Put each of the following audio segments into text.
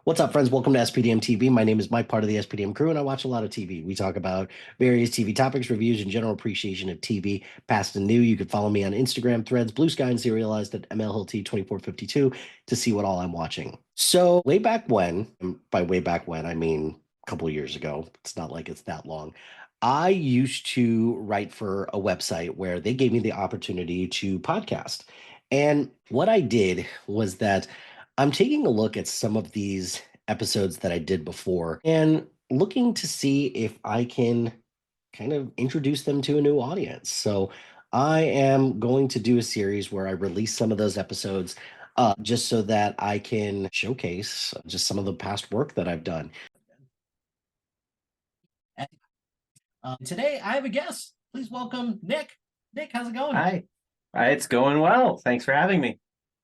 What's up, friends? Welcome to SPDM TV. My name is Mike, part of the SPDM crew, and I watch a lot of TV. We talk about various TV topics, reviews, and general appreciation of TV, past and new. You can follow me on Instagram, Threads, Blue Sky, and Serialized at MLHT2452 to see what all I'm watching. So, way back when, and by way back when, I mean a couple of years ago, it's not like it's that long, I used to write for a website where they gave me the opportunity to podcast. And what I did was that I'm taking a look at some of these episodes that I did before and looking to see if I can kind of introduce them to a new audience. So I am going to do a series where I release some of those episodes just so that I can showcase just some of the past work that I've done. Today I have a guest. Please welcome Nick. Nick, how's it going? Hi. It's going well. Thanks for having me.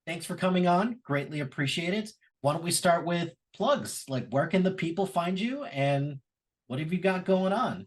Thanks for coming on. Greatly appreciate it. Why don't we start with plugs? Like, where can the people find you, and what have you got going on?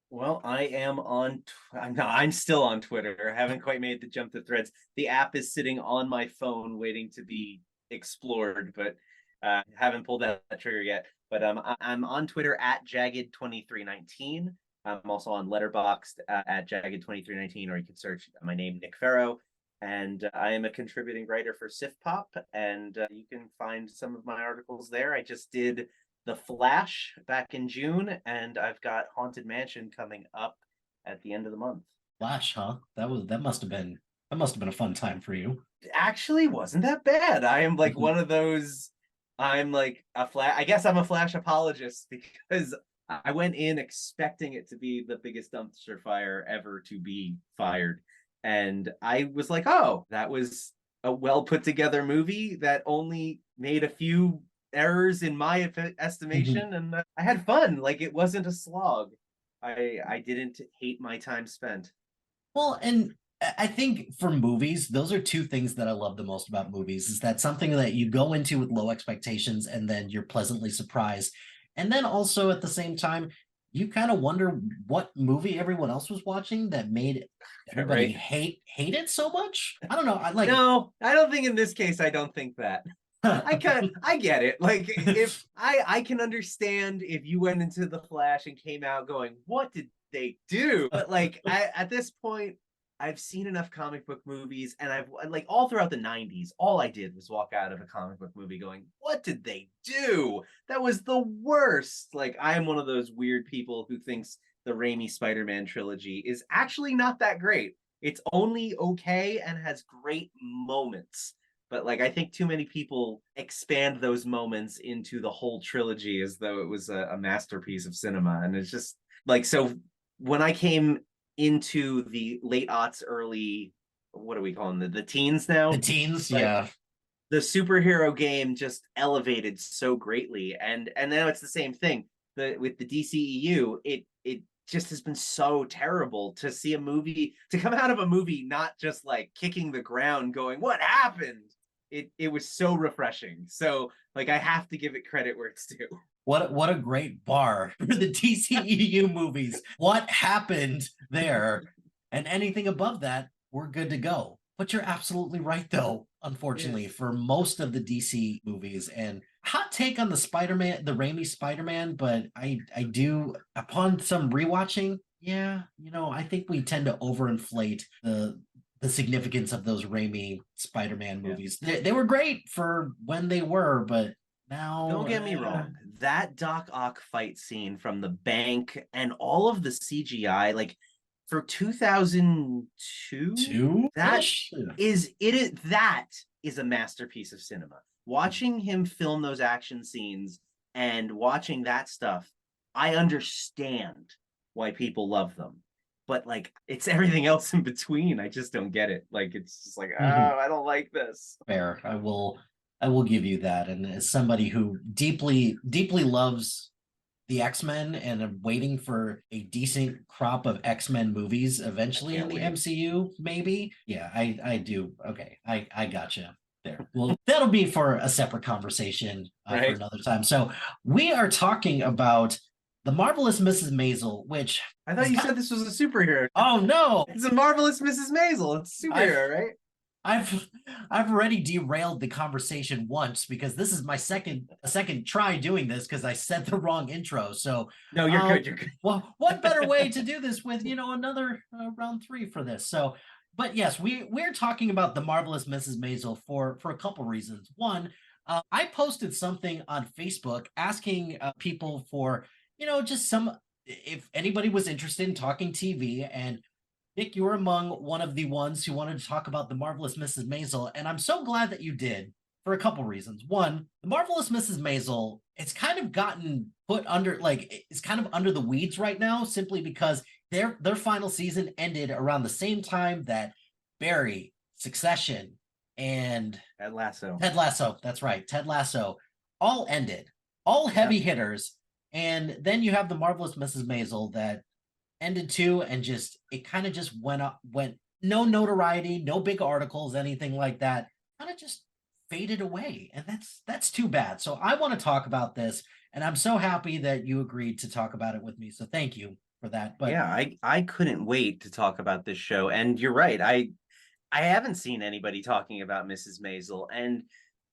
Well, I am on. I'm still on Twitter. I haven't quite made the jump to Threads. The app is sitting on my phone, waiting to be explored, but haven't pulled that trigger yet. But I'm on Twitter at Jagged2319. I'm also on Letterboxd at Jagged2319, or you can search my name, Nick Ferro. And I am a contributing writer for Sif Pop, and you can find some of my articles there. I just did The Flash back in June, and I've got Haunted Mansion coming up at the end of the month. Flash, huh? That must have been a fun time for you. It actually wasn't that bad. I am like one of those. I'm like a Flash. I guess I'm a Flash apologist because I went in expecting it to be the biggest dumpster fire ever to be fired. And I was like, oh, that was a well put together movie that only made a few errors in my estimation. And I had fun. Like, it wasn't a slog. I didn't hate my time spent. Well, and I think for movies, those are two things that I love the most about movies, is that something that you go into with low expectations and then you're pleasantly surprised. And then also at the same time, you kind of wonder what movie everyone else was watching that made everybody hate it so much. I don't know. No, I don't think in this case. I don't think that. I get it. Like, if I can understand if you went into The Flash and came out going, what did they do? But like at this point, I've seen enough comic book movies, and I've like all throughout the 90s, all I did was walk out of a comic book movie going, what did they do? That was the worst. Like, I am one of those weird people who thinks the Raimi Spider-Man trilogy is actually not that great. It's only okay and has great moments. But like, I think too many people expand those moments into the whole trilogy as though it was a masterpiece of cinema. And it's just like, so when I came into the late aughts, early, what are we calling the teens now? The teens, like, yeah. The superhero game just elevated so greatly, and now it's the same thing. With the DCEU, it just has been so terrible to see a movie to come out of a movie not just like kicking the ground, going, "What happened?" It was so refreshing. So like, I have to give it credit where it's due. What a great bar for the DCEU movies. What happened there? And anything above that, we're good to go. But you're absolutely right, though, unfortunately, for most of the DC movies. And hot take on the Spider-Man, the Raimi Spider-Man, but I do, upon some rewatching, yeah, I think we tend to overinflate the significance of those Raimi Spider-Man movies. They were great for when they were, but now, don't get me wrong, that Doc Ock fight scene from the bank and all of the CGI, like for 2002, that is a masterpiece of cinema. Watching him film those action scenes and watching that stuff, I understand why people love them. But like, it's everything else in between. I just don't get it. Like, it's just like, oh, I don't like this. Fair. I will give you that. And as somebody who deeply loves the X-Men and I'm waiting for a decent crop of X-Men movies eventually in the MCU, maybe. Yeah, I do. Okay, I gotcha there. Well, that'll be for a separate conversation for another time. So we are talking about The Marvelous Mrs. Maisel, which I thought you said this was a superhero. Oh no, it's a Marvelous Mrs. Maisel. It's a superhero, right? I've already derailed the conversation once because this is my second try doing this because I said the wrong intro. So No, you're good. You're good. well, what better way to do this with another round three for this? So, but yes, we're talking about the marvelous Mrs. Maisel for a couple reasons. One, I posted something on Facebook asking people for just some if anybody was interested in talking TV. And Nick, you were among one of the ones who wanted to talk about the marvelous Mrs. Maisel, and I'm so glad that you did for a couple reasons. One, the marvelous Mrs. Maisel, it's kind of gotten put under it's kind of under the weeds right now, simply because their final season ended around the same time that Barry, Succession, and Ted Lasso, that's right, Ted Lasso, all ended, all heavy hitters, and then you have the marvelous Mrs. Maisel that ended too, and just it kind of just went no notoriety, no big articles, anything like that, kind of just faded away, and that's too bad. So I want to talk about this, and I'm so happy that you agreed to talk about it with me, so thank you for that. But yeah, I couldn't wait to talk about this show, and you're right, I haven't seen anybody talking about Mrs. Maisel, and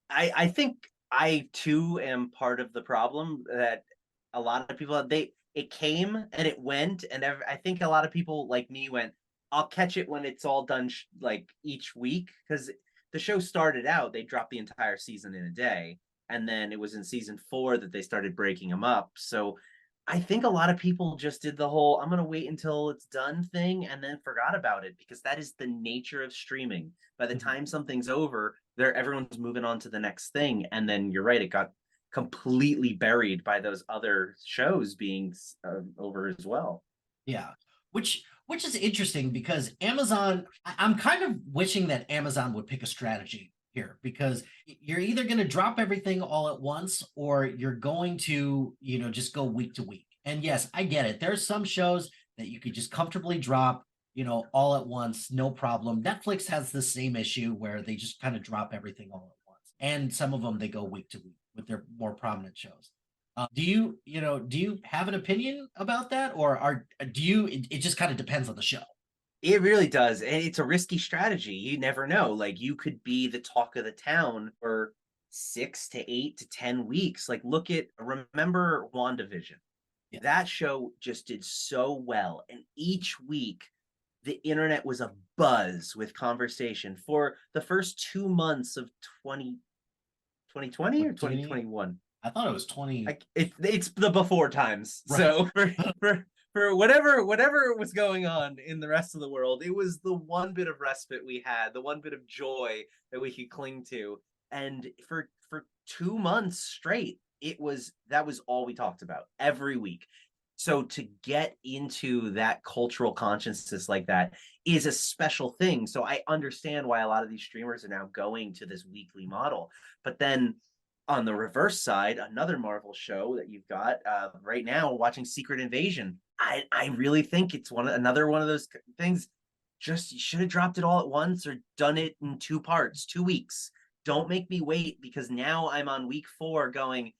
I think I too am part of the problem that a lot of people it came and it went, and I think a lot of people like me went, I'll catch it when it's all done, like each week, because the show started out, they dropped the entire season in a day, and then it was in season 4 that they started breaking them up. So I think a lot of people just did the whole I'm gonna wait until it's done thing and then forgot about it, because that is the nature of streaming. By the time something's over, everyone's moving on to the next thing, and then you're right, it got completely buried by those other shows being over as well. yeah, which is interesting because Amazon, I'm kind of wishing that Amazon would pick a strategy here, because you're either going to drop everything all at once, or you're going to just go week to week. And yes, I get it, there's some shows that you could just comfortably drop all at once, no problem. Netflix has the same issue where they just kind of drop everything all at once, and some of them they go week to week with their more prominent shows. Do you have an opinion about that, or it just kind of depends on the show? It really does. And it's a risky strategy. You never know. Like, you could be the talk of the town for 6 to 8 to 10 weeks. Like, remember WandaVision? Yeah. That show just did so well. And each week, the internet was a buzz with conversation for the first 2 months of 2020 or 2021. I thought it was 20. It's the before times. Right. So for whatever was going on in the rest of the world, it was the one bit of respite we had, the one bit of joy that we could cling to. And for 2 months straight, that was all we talked about every week. So to get into that cultural consciousness like that is a special thing. So I understand why a lot of these streamers are now going to this weekly model. But then on the reverse side, another Marvel show that you've got right now, watching Secret Invasion, I really think it's another one of those things. Just, you should have dropped it all at once, or done it in 2 parts, 2 weeks. Don't make me wait, because now I'm on week 4 going,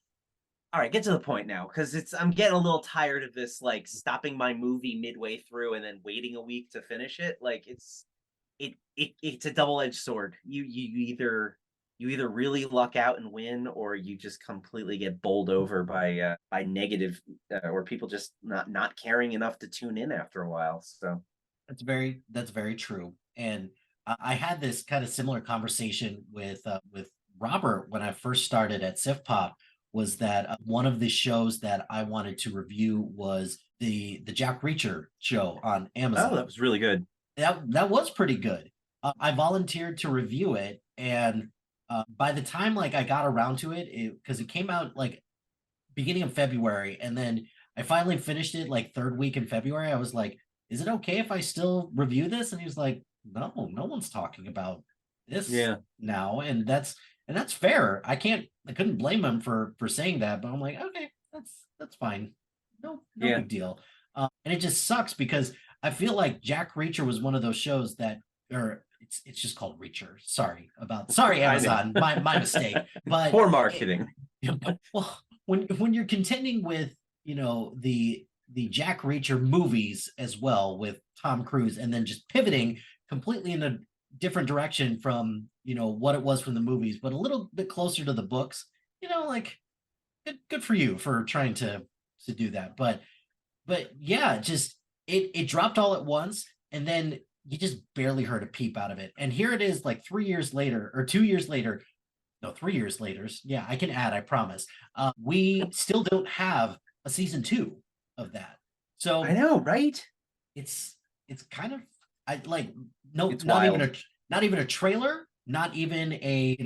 all right, get to the point now, because I'm getting a little tired of this, like, stopping my movie midway through and then waiting a week to finish it. Like, it's a double-edged sword. You either really luck out and win, or you just completely get bowled over by negative or people just not caring enough to tune in after a while. So that's very true. And I had this kind of similar conversation with Robert when I first started at Sif Pop. Was that one of the shows that I wanted to review was the Jack Reacher show on Amazon. Oh, that was really good. That was pretty good. I volunteered to review it, and by the time I got around to it, because it came out beginning of February, and then I finally finished it 3rd week in February. I was like, is it okay if I still review this? And he was like, no one's talking about this now. And that's fair. I couldn't blame him for saying that, but I'm like, okay, that's fine. No big deal. And it just sucks because I feel like Jack Reacher was one of those shows that, or it's just called Reacher. Sorry, Amazon, my mistake. But poor marketing. Well, when you're contending with the Jack Reacher movies as well with Tom Cruise, and then just pivoting completely in a different direction from, what it was from the movies, but a little bit closer to the books. Like good for you for trying to do that. But yeah, just it dropped all at once, and then you just barely heard a peep out of it. And here it is, like 3 years later, or 2 years later. No, 3 years later. Yeah, I can add, I promise. We still don't have a season 2 of that. So I know, right? it's kind of, I like, no, It's not even wild. not even a trailer, not even a,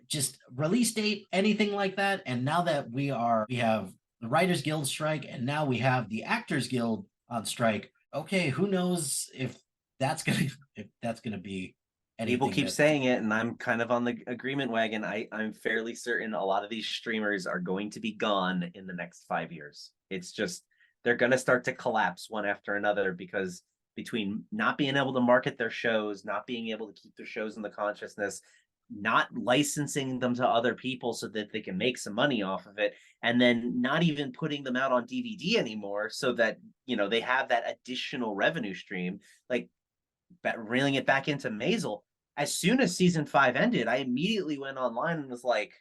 just release date, anything like that. And now that we have the Writers Guild strike, and now we have the Actors Guild on strike. Okay, who knows if that's gonna be People anything keep that. saying it, and I'm kind of on the agreement wagon. I'm fairly certain a lot of these streamers are going to be gone in the next 5 years. It's just they're going to start to collapse one after another because between not being able to market their shows, not being able to keep their shows in the consciousness, not licensing them to other people so that they can make some money off of it, and then not even putting them out on DVD anymore so that they have that additional revenue stream. Like reeling it back into Maisel, as soon as season 5 ended, I immediately went online and was like,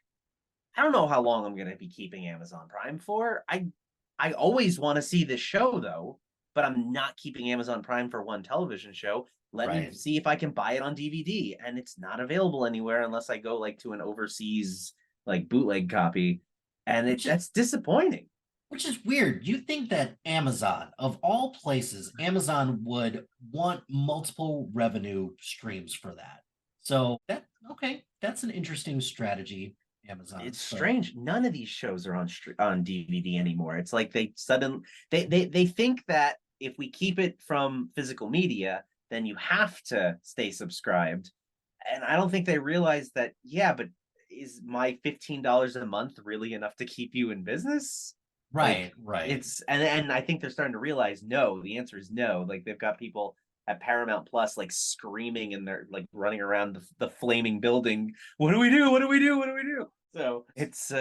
I don't know how long I'm going to be keeping Amazon Prime for. I always want to see this show though, but I'm not keeping Amazon Prime for one television show. Let me Right. see if I can buy it on DVD, and it's not available anywhere unless I go like to an overseas like bootleg copy, and that's disappointing. Which is weird. You think that Amazon, of all places, Amazon would want multiple revenue streams for that. So that's an interesting strategy, Amazon. It's But strange. None of these shows are on DVD anymore. It's like they think that if we keep it from physical media, then you have to stay subscribed. And I don't think they realize that. Yeah, but is my $15 a month really enough to keep you in business? Like right. and I think they're starting to realize no. The answer is no. Like they've got people at Paramount Plus like screaming and they're like running around the flaming building. What do we do? What do we do? What do we do? So it's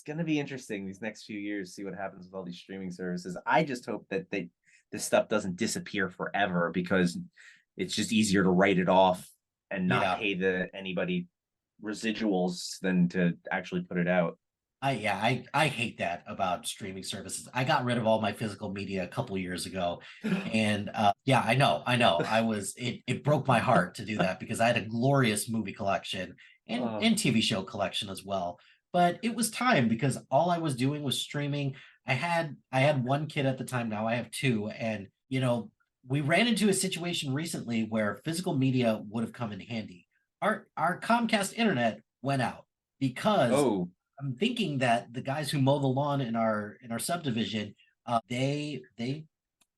gonna be interesting these next few years, see what happens with all these streaming services. I just hope that this stuff doesn't disappear forever because it's just easier to write it off and not Yeah. pay anybody residuals than to actually put it out. I hate that about streaming services. I got rid of all my physical media a couple years ago, and yeah, I know. It broke my heart to do that because I had a glorious movie collection Oh, and TV show collection as well. But it was time because all I was doing was streaming. I had one kid at the time. Now I have two, and we ran into a situation recently where physical media would have come in handy. Our Comcast internet went out because oh, I'm thinking that the guys who mow the lawn in our subdivision, they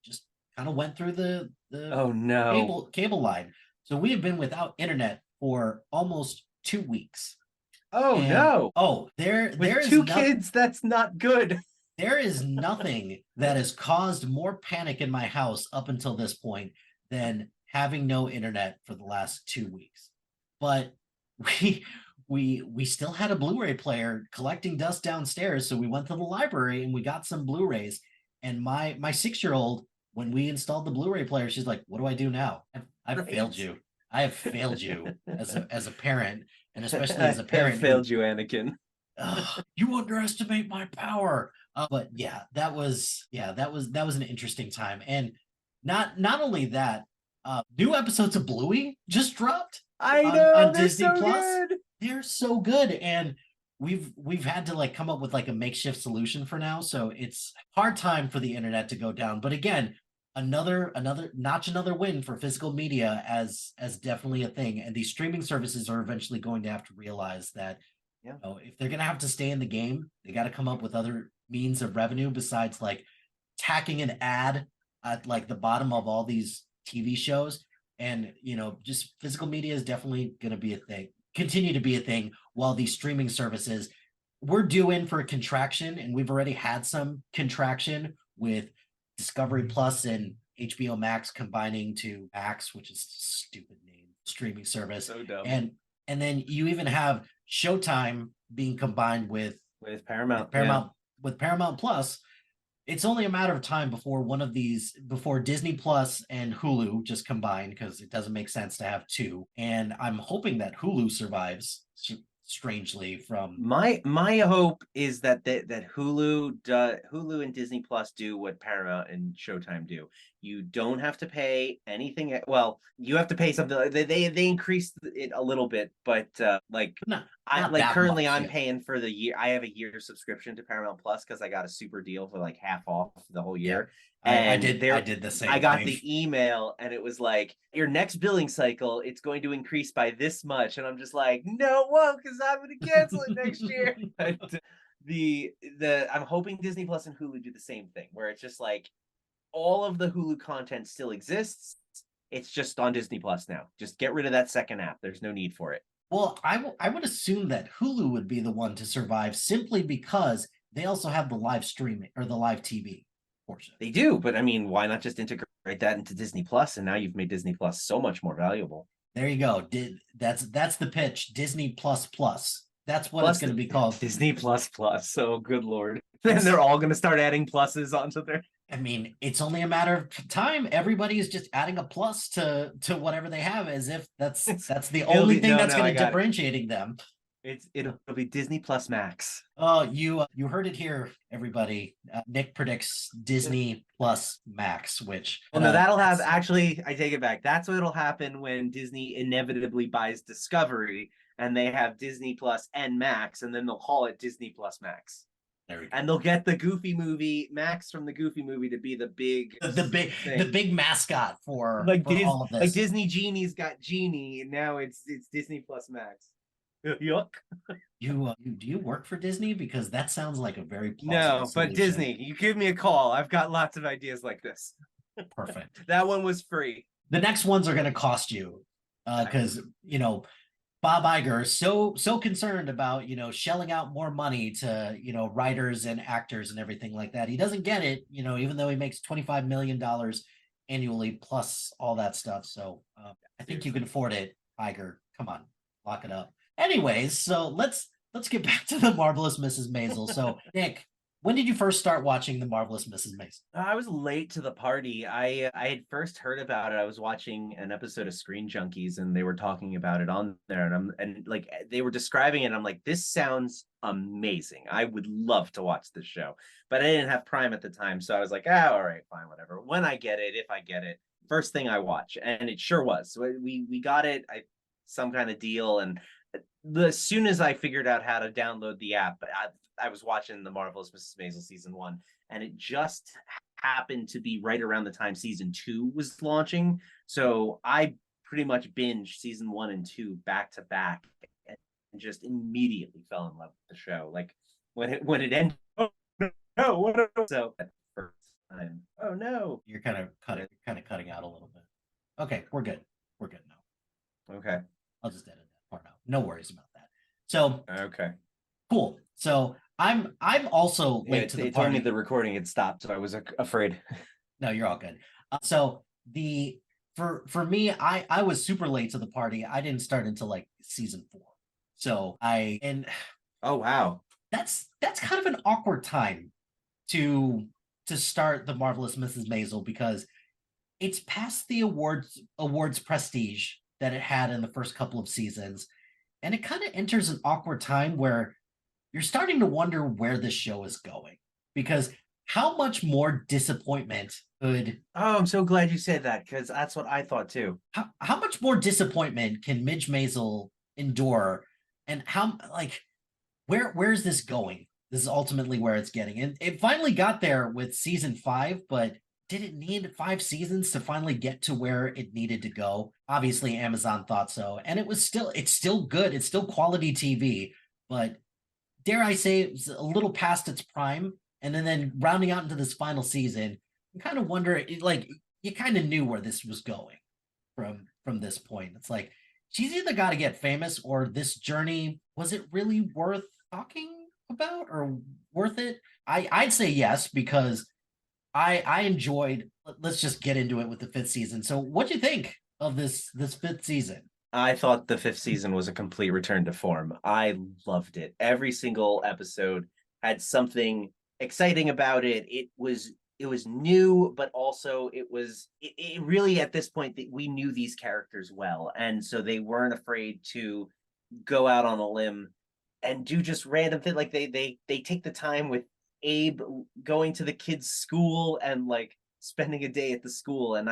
just kind of went through the oh no. cable line. So we have been without internet for almost 2 weeks. Oh And no. there With is two not kids, that's not good. there is nothing that has caused more panic in my house up until this point than having no internet for the last 2 weeks. But we we still had a Blu-ray player collecting dust downstairs, so we went to the library and we got some Blu-rays. And my 6-year-old, when we installed the Blu-ray player, she's like, "What do I do now? I've failed Right. you. I have failed you as a parent, and especially as I a have parent who failed you, Anakin. you underestimate my power." But yeah, that was an interesting time, and not only that, new episodes of Bluey just dropped I on know, they're Disney so Plus. good. They're so good, and we've had to like come up with like a makeshift solution for now. So it's hard time for the internet to go down. But again, another notch, another win for physical media as definitely a thing. And these streaming services are eventually going to have to realize that Yeah. if they're going to have to stay in the game, they got to come up with other means of revenue besides like tacking an ad at like the bottom of all these TV shows. And just physical media is definitely going to be a thing, continue to be a thing, while these streaming services, we're due in for a contraction, and we've already had some contraction with Discovery Plus and HBO Max combining to Max, which is a stupid name, streaming service. So dumb. And then you even have Showtime being combined With with Paramount. Yeah. Paramount with Paramount Plus. It's only a matter of time before before Disney Plus and Hulu just combine, because it doesn't make sense to have two. And I'm hoping that Hulu survives, strangely, from. My hope is that Hulu and Disney Plus do what Paramount and Showtime do. You don't have to pay anything. Well, you have to pay something. They increased it a little bit, but Not like that currently much, I'm yeah. paying for the year. I have a year subscription to Paramount Plus because I got a super deal for like half off the whole Yeah. year. I And did I did the I same got thing. the email and it was like, your next billing cycle, it's going to increase by this much. And I'm just like, no, it won't, because I'm going to cancel it next year. But I'm hoping Disney Plus and Hulu do the same thing, where it's just like all of the Hulu content still exists. It's just on Disney Plus now. Just get rid of that second app. There's no need for it. Well, I would assume that Hulu would be the one to survive, simply because they also have the live streaming or the live TV portion. They do, but I mean, why not just integrate that into Disney Plus? And now you've made Disney Plus so much more valuable. There you go. That's the pitch. Disney Plus Plus. That's what it's Plus going to be called. Disney Plus Plus. So good lord. Then they're all going to start adding pluses onto their. I mean, it's only a matter of time. Everybody is just adding a plus to whatever they have, as if that's the only thing that's going to differentiating them. It'll be Disney Plus Max. Oh, you heard it here, everybody. Nick predicts Disney Plus Max, which well, no, that'll have actually. I take it back. That's what'll happen when Disney inevitably buys Discovery, and they have Disney Plus and Max, and then they'll call it Disney Plus Max. There we go. And they'll get the Goofy movie, Max from the Goofy movie, to be the big mascot for all of this. Like Disney Genie's got Genie, and now it's Disney Plus Max. Yuck. Do you work for Disney? Because that sounds like a very no, but Disney, you give me a call. I've got lots of ideas like this. Perfect. That one was free. The next ones are going to cost you, because Bob Iger is so concerned about shelling out more money to writers and actors and everything like that. He doesn't get it, even though he makes $25 million annually plus all that stuff. So I think you can afford it, Iger. Come on, lock it up. Anyways, so let's get back to the Marvelous Mrs. Maisel. So Nick, when did you first start watching the Marvelous Mrs. Maisel? I was late to the party. I had first heard about it. I was watching an episode of Screen Junkies, and they were talking about it on there, and like they were describing it. And I'm like, this sounds amazing. I would love to watch this show, but I didn't have Prime at the time, so I was like, all right, fine, whatever. When I get it, if I get it, first thing I watch, and it sure was. So we got it. Some kind of deal, and as soon as I figured out how to download the app, I was watching the Marvelous Mrs. Maisel season 1, and it just happened to be right around the time season 2 was launching. So I pretty much binged season 1 and 2 back to back, and just immediately fell in love with the show. Like when it ended, oh no, what? So first time, oh no, you're kind of cutting out a little bit. Okay, we're good now. Okay, I'll just edit that part out. No worries about that. So okay, cool. So I'm also late to the party. It told me the recording had stopped, so I was afraid. No, you're all good. So for me, I was super late to the party. I didn't start until like season 4. So oh wow, that's kind of an awkward time to start the Marvelous Mrs. Maisel, because it's past the awards prestige that it had in the first couple of seasons, and it kind of enters an awkward time where you're starting to wonder where this show is going, because how much more disappointment could... Oh, I'm so glad you said that, because that's what I thought too. How much more disappointment can Midge Maisel endure, and where's this going? This is ultimately where it's getting, and it finally got there with season 5, but did it need 5 seasons to finally get to where it needed to go? Obviously, Amazon thought so, and it's still good. It's still quality TV, but dare I say, it's a little past its prime. And then rounding out into this final season, you kind of wonder, you kind of knew where this was going from this point. It's like, she's either got to get famous, or this journey, was it really worth talking about or worth it? I'd say yes, because I enjoyed. Let's just get into it with the 5th season. So what'd you think of this 5th season? I thought the 5th season was a complete return to form. I loved it. Every single episode had something exciting about it. It was new, but also it really, at this point, that we knew these characters well, and so they weren't afraid to go out on a limb and do just random things. Like they take the time with Abe going to the kids' school and like spending a day at the school, and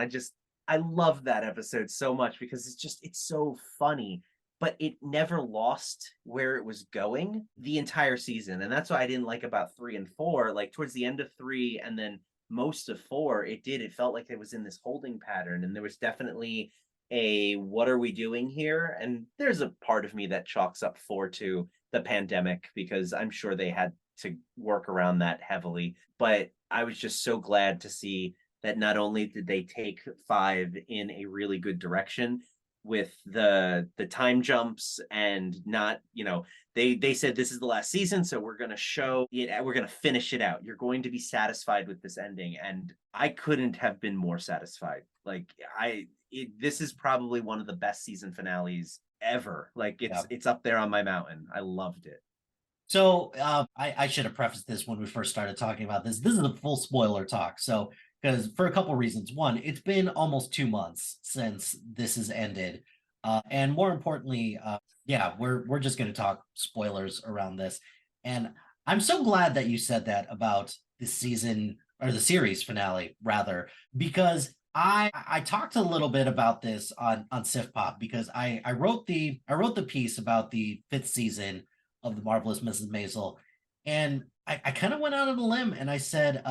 I love that episode so much because it's so funny, but it never lost where it was going the entire season. And that's what I didn't like about 3 and 4. Like towards the end of 3 and then most of 4, it felt like it was in this holding pattern. And there was definitely a what are we doing here? And there's a part of me that chalks up 4 to the pandemic because I'm sure they had to work around that heavily. But I was just so glad to see that not only did they take 5 in a really good direction with the time jumps and not, they said this is the last season, so we're going to show it, we're going to finish it out, you're going to be satisfied with this ending, and I couldn't have been more satisfied. Like this is probably one of the best season finales ever. Like it's up there on my mountain. I loved it. So I should have prefaced this when we first started talking about this. This is a full spoiler talk. So because for a couple reasons. One, it's been almost 2 months since this has ended. And more importantly, yeah, we're just going to talk spoilers around this. And I'm so glad that you said that about the season or the series finale, rather, because I talked a little bit about this on Sif Pop because I wrote the piece about the 5th season of the Marvelous Mrs. Maisel, and I kind of went out on a limb and I said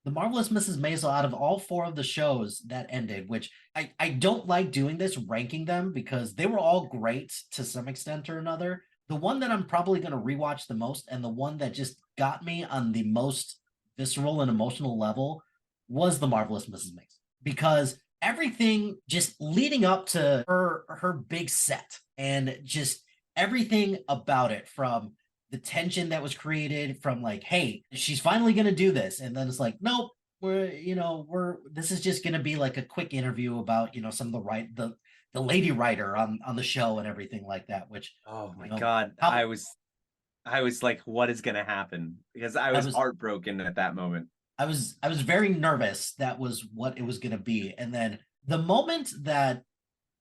the Marvelous Mrs. Maisel, out of all 4 of the shows that ended, which I don't like doing this, ranking them because they were all great to some extent or another. The one that I'm probably going to rewatch the most and the one that just got me on the most visceral and emotional level was the Marvelous Mrs. Maisel, because everything just leading up to her big set and just everything about it, from the tension that was created from like, hey, she's finally going to do this, and then it's like, nope, we're this is just going to be like a quick interview about some of the lady writer on the show and everything like that, which, oh my god, I was like, what is going to happen? Because I was heartbroken at that moment. I was very nervous that was what it was going to be. And then the moment that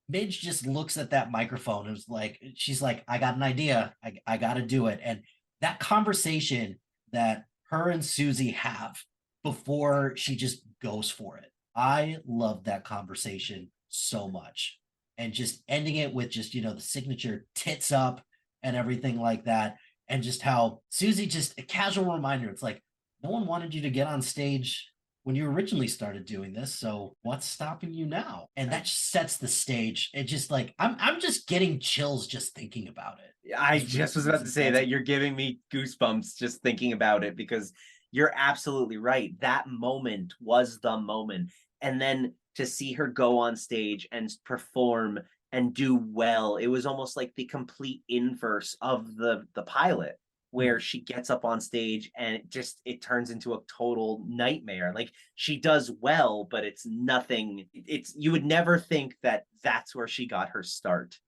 Midge just looks at that microphone and was like, she's like, I got an idea. I got to do it. And that conversation that her and Susie have before she just goes for it, I love that conversation so much. And just ending it with just, the signature tits up and everything like that. And just how Susie, just a casual reminder, it's like, no one wanted you to get on stage when you originally started doing this, so what's stopping you now? And that just sets the stage. It just like I'm just getting chills just thinking about it. I just was about to say that you're giving me goosebumps just thinking about it, because you're absolutely right. That moment was the moment. And then to see her go on stage and perform and do well, it was almost like the complete inverse of the pilot, where she gets up on stage and it turns into a total nightmare. Like she does well, but it's nothing. You would never think that that's where she got her start.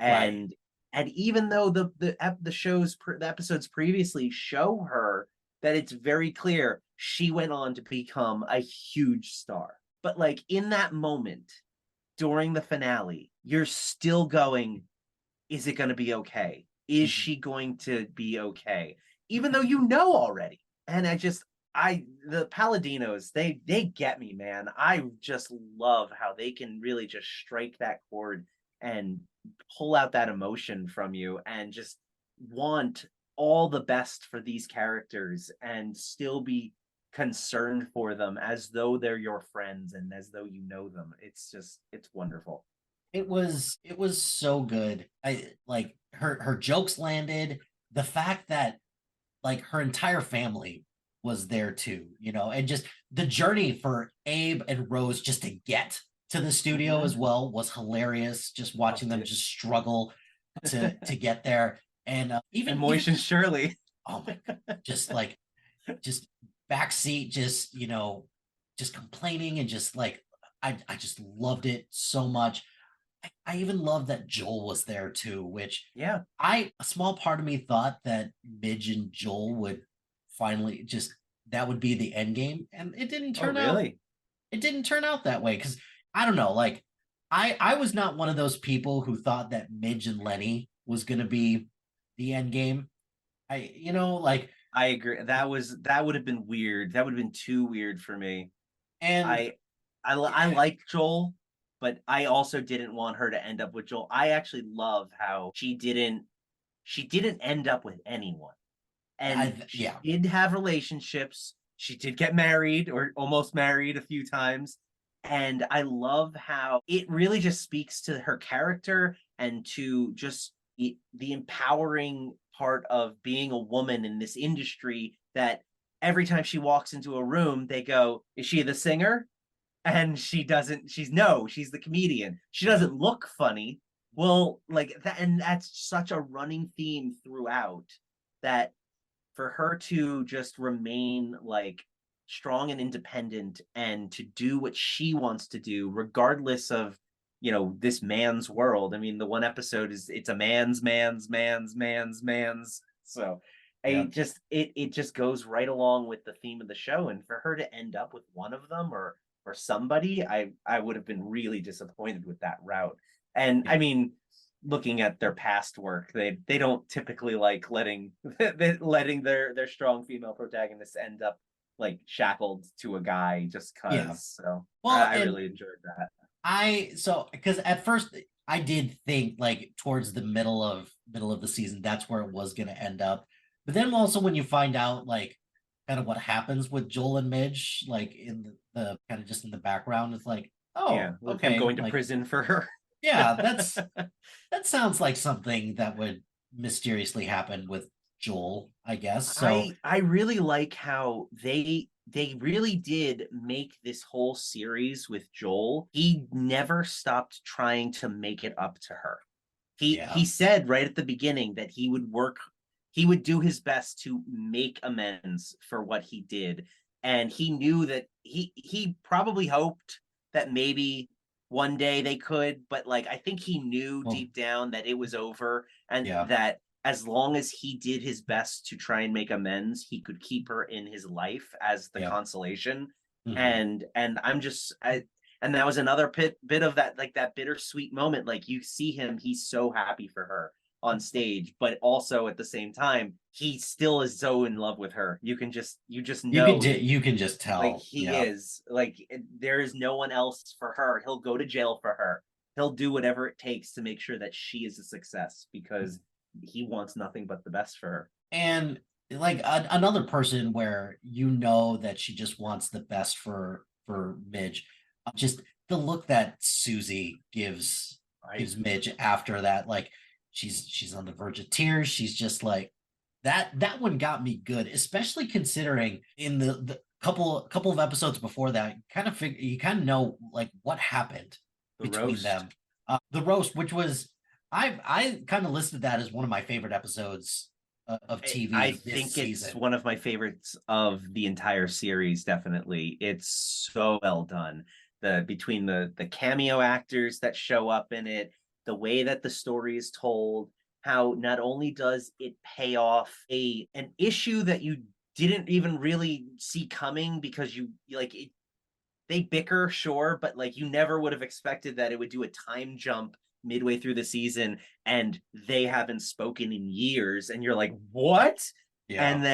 And right. And even though the episodes previously show her that it's very clear she went on to become a huge star, but like in that moment during the finale, you're still going, is it going to be okay? Is she going to be okay? Even though you know already. And the Paladinos, they get me, man. I just love how they can really just strike that chord and pull out that emotion from you and just want all the best for these characters and still be concerned for them as though they're your friends and as though you know them. It's wonderful. It was so good. I like her jokes landed. The fact that like her entire family was there too, and just the journey for Abe and Rose just to get to the studio as well was hilarious. Just watching them just struggle to get there, and even Moish and Shirley. Oh my god, just backseat, just complaining and just like I just loved it so much. I even love that Joel was there too, which a small part of me thought that Midge and Joel would finally just that would be the end game, and it didn't Oh, turn out. really? It didn't turn out that way because I don't know. Like I was not one of those people who thought that Midge and Lenny was going to be the end game. Like I agree. That would have been weird. That would have been too weird for me. and I like Joel, but I also didn't want her to end up with Joel. I actually love how she didn't end up with anyone. And she yeah, did have relationships. She did get married or almost married a few times. And I love how it really just speaks to her character and to just the empowering part of being a woman in this industry that every time she walks into a room, they go, "Is she the singer?" And she doesn't, she's the comedian. She doesn't look funny. Well, like that, and that's such a running theme throughout that for her to just remain like strong and independent and to do what she wants to do regardless of this man's world. I mean, the one episode is it's a man's, so yeah. it just goes right along with the theme of the show, and for her to end up with one of them or somebody, I would have been really disappointed with that route. And Yeah. I mean, looking at their past work, they don't typically like letting letting their strong female protagonists end up like shackled to a guy just Yeah. cause. So Well, I and really enjoyed that. because at first I did think like towards the middle of the season that's where it was going to end up, but then also when you find out like kind of what happens with Joel and Midge, like in the kind of just in the background, it's like, Yeah, oh, with him okay, going to like prison for her. yeah, that sounds like something that would mysteriously happen with Joel, I guess. So I really like how they really did make this whole series with Joel. He never stopped trying to make it up to her. He yeah, said right at the beginning that he would do his best to make amends for what he did. And he knew that he probably hoped that maybe one day they could, but like I think he knew well, deep down that it was over and yeah, that as long as he did his best to try and make amends, he could keep her in his life as the yeah. consolation. Hmm. And I'm just and that was another bit of that like that bittersweet moment. Like you see him, he's so happy for her on stage, but also at the same time, he still is so in love with her. You just know that You can just like tell. he Yeah. is like there is no one else for her. He'll go to jail for her. He'll do whatever it takes to make sure that she is a success because he wants nothing but the best for her. And like another person where you know that she just wants the best for Midge. Just the look that Susie Right. gives Midge after that, like she's on the verge of tears. She's just like that one got me good, especially considering in the couple of episodes before that, you kind of know like what happened The between roast. them. The roast, which was I kind of listed that as one of my favorite episodes of I TV this think it's season. one of my favorites of the entire series. Definitely, it's so well done. The between the cameo actors that show up in it, the way that the story is told, how not only does it pay off a an issue that you didn't even really see coming because you like it, they bicker, sure, but like you never would have expected that it would do a time jump midway through the season and they haven't spoken in years and you're like, "What?" Yeah, And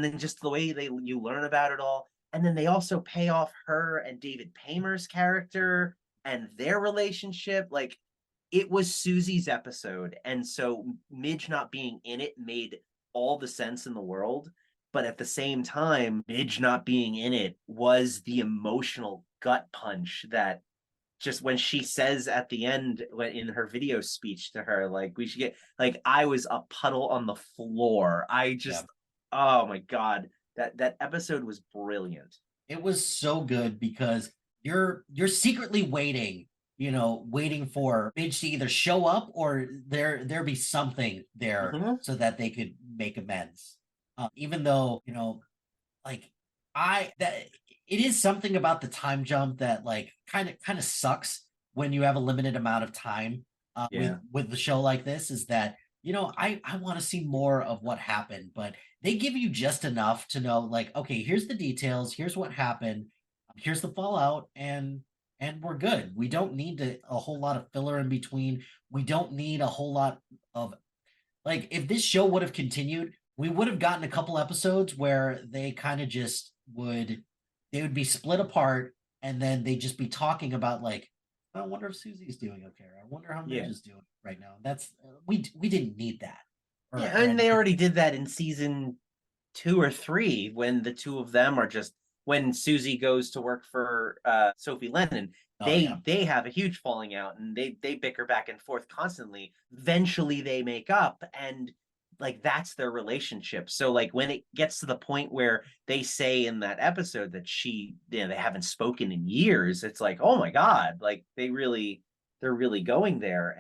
then just the way they you learn about it all. And then they also pay off her and David Paymer's character and their relationship. Like it was Susie's episode. And so Midge not being in it made all the sense in the world. But at the same time, Midge not being in it was the emotional gut punch that just when she says at the end in her video speech to her, like, we should get, like, I was a puddle on the floor. I yeah. just, oh my God, that episode was brilliant. It was so good because you're secretly waiting, waiting for Midge to either show up or there be something there Mm-hmm. so that they could make amends. Even though, like I that it is something about the time jump that like kind of sucks when you have a limited amount of time Yeah. with the show like this is that I want to see more of what happened, but they give you just enough to know, like, okay, here's the details, here's what happened, here's the fallout, and we're good. We don't need a whole lot of filler in between. We don't need a whole lot of, like, if this show would have continued, we would have gotten a couple episodes where they kind of just would be split apart, and then they'd just be talking about, like, I wonder if Susie's doing okay. I wonder how Midge Yeah. is doing right now. That's we didn't need that. Yeah, and they already did that in season 2 or 3 when the two of them are just when Susie goes to work for Sophie Lennon. They have a huge falling out and they bicker back and forth constantly. Eventually they make up, and like that's their relationship. So like when it gets to the point where they say in that episode that they haven't spoken in years, it's like, oh my God, like they're really going there.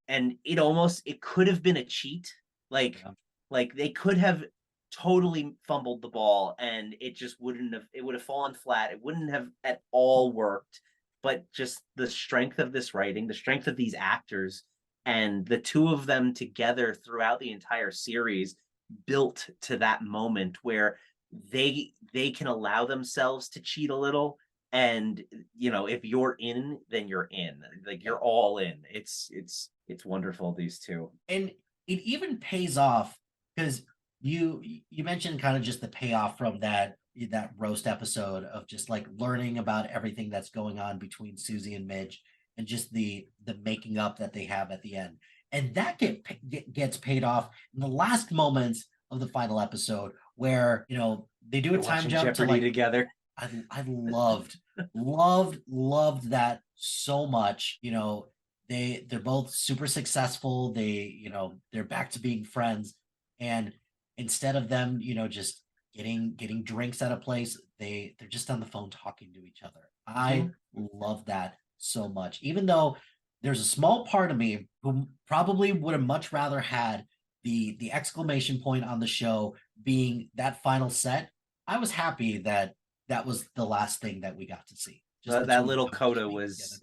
And it could have been a cheat. Like Yeah. like they could have totally fumbled the ball and it would have fallen flat. It wouldn't have at all worked. But just the strength of this writing, the strength of these actors, and the two of them together throughout the entire series built to that moment where they can allow themselves to cheat a little. And if you're in, then you're in. Like you're all in. It's wonderful, these two. And it even pays off because you mentioned kind of just the payoff from that roast episode of just like learning about everything that's going on between Susie and Midge, and just the making up that they have at the end, and that gets paid off in the last moments of the final episode where they do a time jump Jeopardy to like together. I loved that so much. They're both super successful. They're back to being friends, and instead of them, just getting drinks at a place, they're just on the phone talking to each other. I love that so much. Even though there's a small part of me who probably would have much rather had the exclamation point on the show being that final set. I was happy that was the last thing that we got to see. That little coda was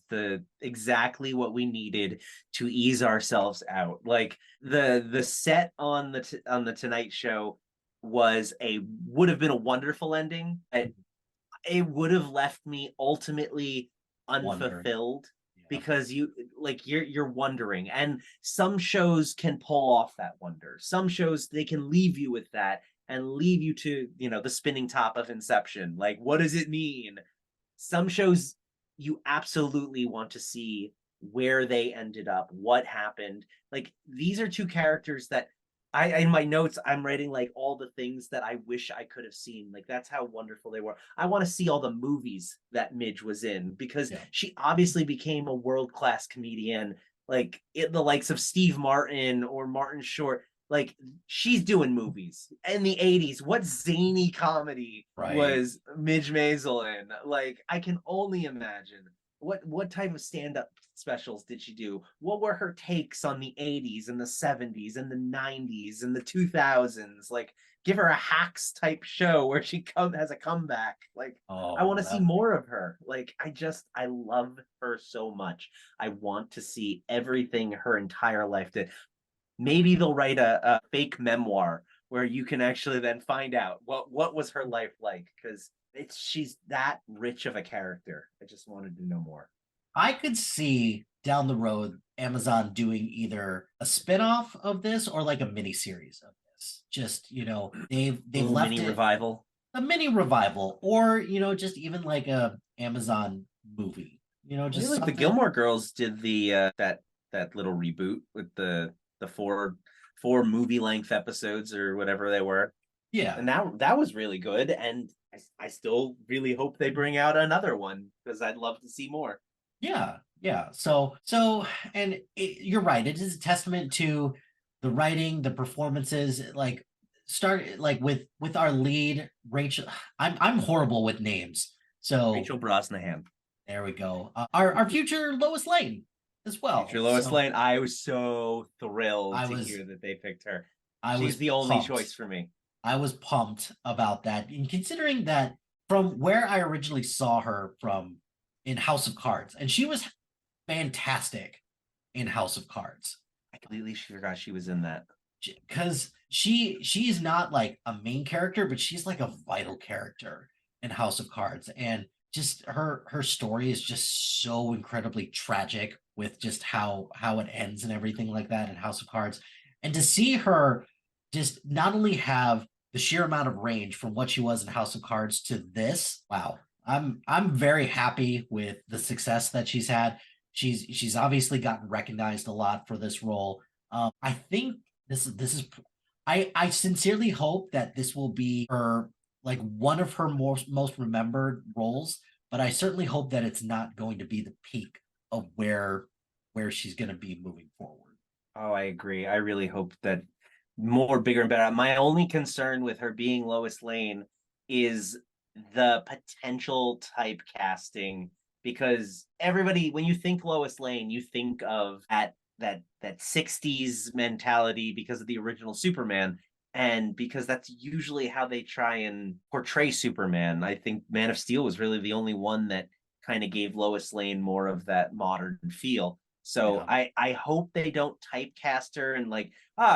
the exactly what we needed to ease ourselves out. Like the set on the Tonight Show would have been a wonderful ending. It would have left me ultimately unfulfilled because you're wondering. And some shows can pull off that wonder. Some shows they can leave you with that and leave you to the spinning top of Inception. Like, what does it mean? Some shows you absolutely want to see where they ended up, what happened. Like these are two characters that in my notes I'm writing like all the things that I wish I could have seen. Like that's how wonderful they were. I want to see all the movies that Midge was in because she obviously became a world-class comedian, like the likes of Steve Martin or Martin Short. Like she's doing movies in the 80s. What zany comedy was Midge Maisel in? Like I can only imagine what type of stand-up specials did she do? What were her takes on the 80s and the 70s and the 90s and the 2000s? Like give her a Hacks type show where she has a comeback. Like I want to see more of her. Like I love her so much. I want to see everything her entire life did. Maybe they'll write a fake memoir where you can actually then find out what was her life like, because she's that rich of a character. I just wanted to know more. I could see down the road Amazon doing either a spin-off of this or like a mini series of this. Just, they've left mini revival. A mini revival, or just even like a Amazon movie. Just like the Gilmore Girls did the that little reboot with the four movie length episodes or whatever they were. Yeah. And that was really good. And I still really hope they bring out another one because I'd love to see more. Yeah. Yeah. So, and you're right. It is a testament to the writing, the performances, like start like with our lead, Rachel. I'm horrible with names. So Rachel Brosnahan. There we go. Our future Lois Lane as well. Future Lois Lane. I was so thrilled to hear that they picked her. She's the only choice for me. I was pumped about that. And considering that from where I originally saw her from in House of Cards, and she was fantastic in House of Cards. I completely forgot she was in that. Because she's not like a main character, but she's like a vital character in House of Cards, and just her story is just so incredibly tragic with just how it ends and everything like that in House of Cards, and to see her just not only have the sheer amount of range from what she was in House of Cards to this, wow. I'm very happy with the success that she's had. She's obviously gotten recognized a lot for this role. I think this is I sincerely hope that this will be her like one of her most remembered roles, but I certainly hope that it's not going to be the peak of where she's going to be moving forward. Oh, I agree. I really hope that more bigger and better. My only concern with her being Lois Lane is the potential typecasting, because everybody, when you think Lois Lane, you think of that 60s mentality because of the original Superman, and because that's usually how they try and portray Superman. I think Man of Steel was really the only one that kind of gave Lois Lane more of that modern feel. So Yeah. I hope they don't typecast her and like,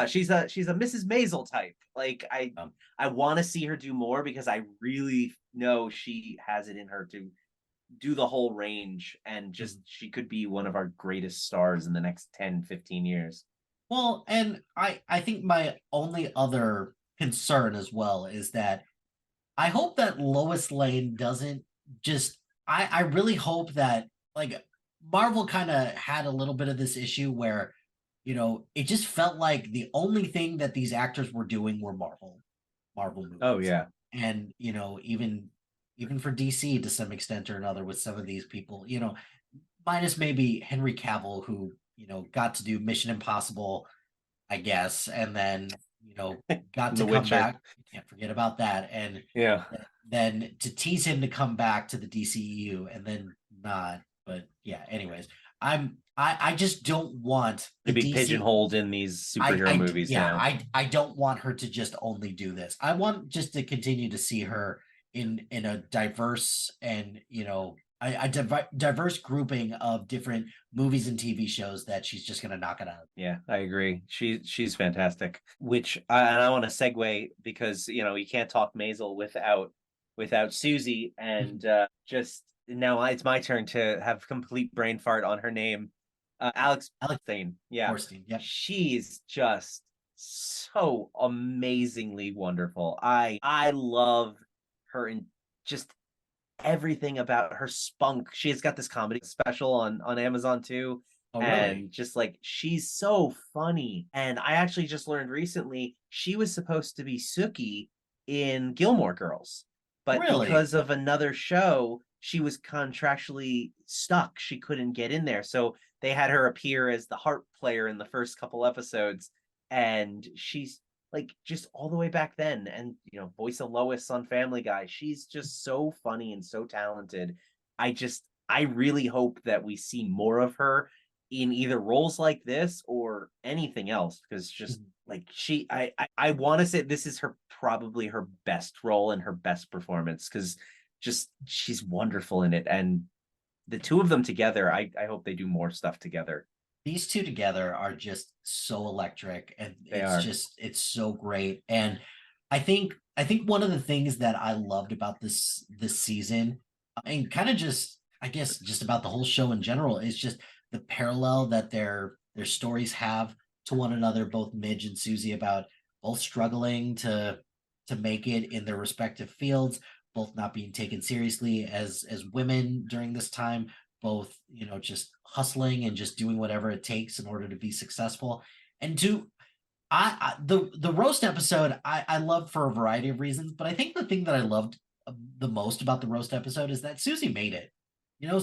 she's a Mrs. Maisel type. Like I want to see her do more, because I really know she has it in her to do the whole range, and just she could be one of our greatest stars in the next 10-15 years. Well, and I think my only other concern as well is that I hope that Lois Lane doesn't just I really hope that like Marvel kind of had a little bit of this issue where it just felt like the only thing that these actors were doing were Marvel movies. Oh yeah. And even for DC to some extent or another with some of these people, minus maybe Henry Cavill, who got to do Mission Impossible, I guess, and then got to The come Witcher. back. You can't forget about that, and Yeah. then to tease him to come back to the DCEU and then not. But yeah, anyways, I just don't want To the be DC pigeonholed in these superhero movies yeah, now. I don't want her to just only do this. I want just to continue to see her in a diverse and diverse grouping of different movies and TV shows that she's just gonna knock it out. Yeah, I agree. She's fantastic. Which and I want to segue, because you can't talk Maisel without Susie, and just now it's my turn to have complete brain fart on her name. Alex Thane. Yeah. Borstein, yep. She's just so amazingly wonderful. I love her in just everything about her spunk. She's got this comedy special on Amazon too. Oh, And really? just like, she's so funny. And I actually just learned recently she was supposed to be Sookie in Gilmore Girls, but Really? because of another show, she was contractually stuck. She couldn't get in there. So they had her appear as the harp player in the first couple episodes. And she's like just all the way back then, and voice of Lois on Family Guy. She's just so funny and so talented. I really hope that we see more of her in either roles like this or anything else, because just like I want to say this is her probably her best role and her best performance, because just she's wonderful in it. And the two of them together, I hope they do more stuff together. These two together are just so electric, and They it's so great. And I think one of the things that I loved about this season, and kind of just I guess just about the whole show in general, is just the parallel that their stories have to one another, both Midge and Susie, about both struggling to make it in their respective fields, both not being taken seriously as women during this time, both just hustling and just doing whatever it takes in order to be successful. And the roast episode I loved for a variety of reasons, but I think the thing that I loved the most about the roast episode is that Susie made it. Yeah.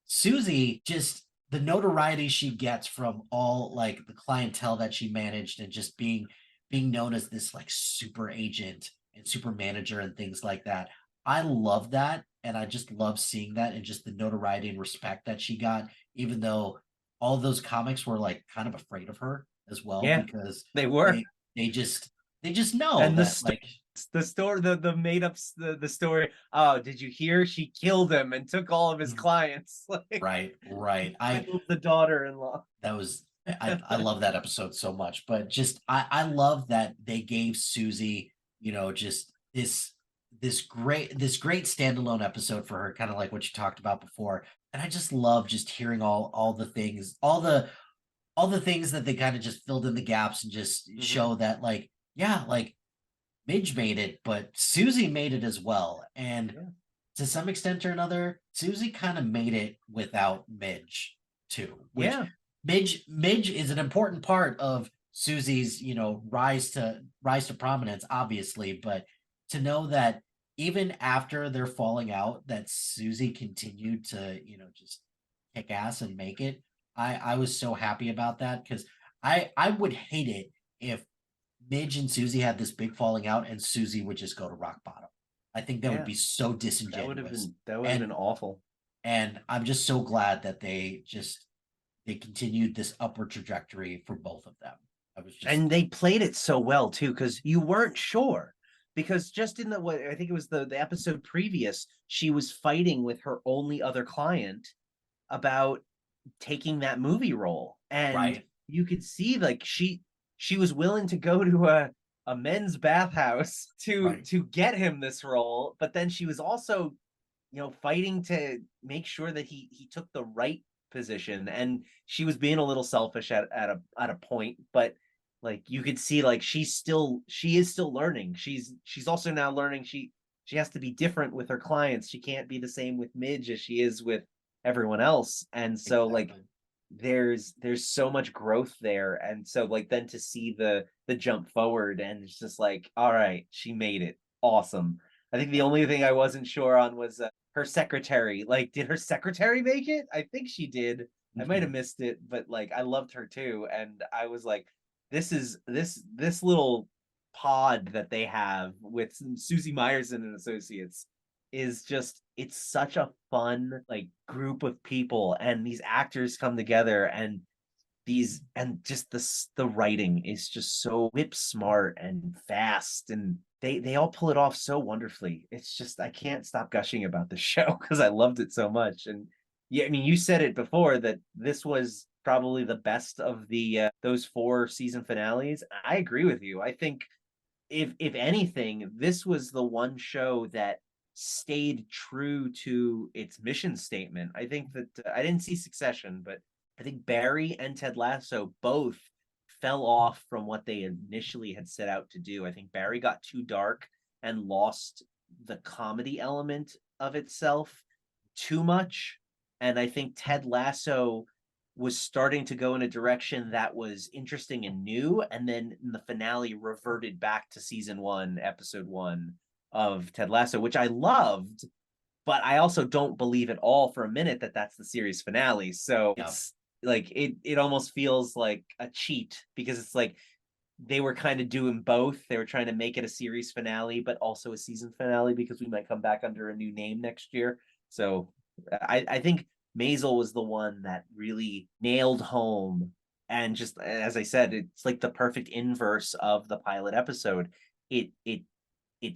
Susie just the notoriety she gets from all like the clientele that she managed, and just being known as this like super agent and super manager and things like that. I love that, and I just love seeing that, and just the notoriety and respect that she got, even though all those comics were like kind of afraid of her as well, Yeah, because they were. they just know And that like the story, the made up the story. Oh, did you hear? She killed him and took all of his clients. Like, right. I killed the daughter-in-law. that was I love that episode so much, but just I love that they gave Susie, just this great standalone episode for her, kind of like what you talked about before. And I just love just hearing all the things, all the things that they kind of just filled in the gaps and just show that, like, yeah, like Midge made it, but Susie made it as well. And to some extent or another, Susie kind of made it without Midge too, which Yeah. Midge is an important part of Susie's, rise to prominence, obviously, but to know that even after they're falling out, that Susie continued to, just kick ass and make it. I was so happy about that, because I would hate it if Midge and Susie had this big falling out and Susie would just go to rock bottom. I think that would be so disingenuous. That would have been awful. And I'm just so glad that they continued this upward trajectory for both of them. And they played it so well too, because you weren't sure. Because just in I think it was the episode previous, she was fighting with her only other client about taking that movie role. And you could see, like, she was willing to go to a men's bathhouse to get him this role, but then she was also, fighting to make sure that he took the right position. And she was being a little selfish at a point, but like you could see, like, she is still learning. She's also now learning she has to be different with her clients. She can't be the same with Midge as she is with everyone else. And so like there's so much growth there. And so like then to see the jump forward, and it's just like, all right, she made it. Awesome. I think the only thing I wasn't sure on was her secretary. Like, did her secretary make it? I think she did. I might have missed it, but like I loved her too. And I was like, this little pod that they have with Susie Myerson and Associates is just, it's such a fun like group of people, and these actors come together, and just the writing is just so whip smart and fast, and they all pull it off so wonderfully. It's just, I can't stop gushing about the show because I loved it so much. And yeah, I mean, you said it before that this was probably the best of the those 4 season finales. I agree with you. I think if anything, this was the one show that stayed true to its mission statement. I think that I didn't see Succession, but I think Barry and Ted Lasso both fell off from what they initially had set out to do. I think Barry got too dark and lost the comedy element of itself too much. And I think Ted Lasso was starting to go in a direction that was interesting and new. And then in the finale reverted back to season 1, episode 1 of Ted Lasso, which I loved, but I also don't believe at all for a minute that that's the series finale. So it's like, it almost feels like a cheat, because it's like they were kind of doing both. They were trying to make it a series finale, but also a season finale, because we might come back under a new name next year. So I think Maisel was the one that really nailed home. And just as I said, it's like the perfect inverse of the pilot episode. It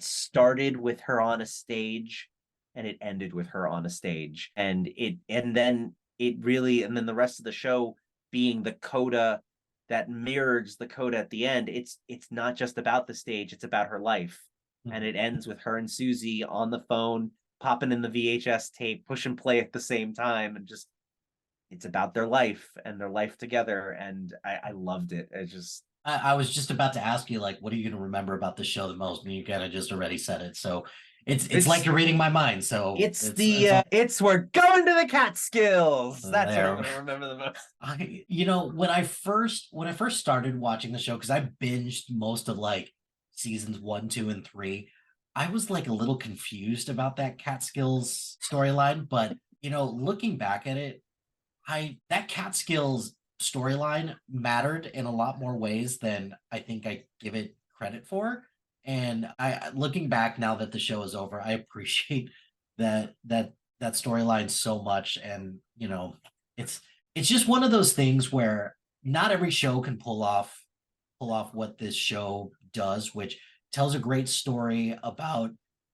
started with her on a stage, and it ended with her on a stage. And then the rest of the show being the coda that mirrors the coda at the end. It's not just about the stage, it's about her life. And it ends with her and Susie on the phone, popping in the VHS tape, push and play at the same time, and just, it's about their life and their life together. And I loved it. I was just about to ask you, like, what are you going to remember about the show the most? And you kind of just already said it. So it's like you're reading my mind. So it's we're going to the Catskills. That's what I'm going to remember the most. When I first started watching the show, because I binged most of like seasons 1, 2, and 3, I was like a little confused about that Catskills storyline. But looking back at it, that Catskills storyline mattered in a lot more ways than I think I give it credit for. And looking back now that the show is over, I appreciate that storyline so much. And it's just one of those things where not every show can pull off what this show does, which tells a great story about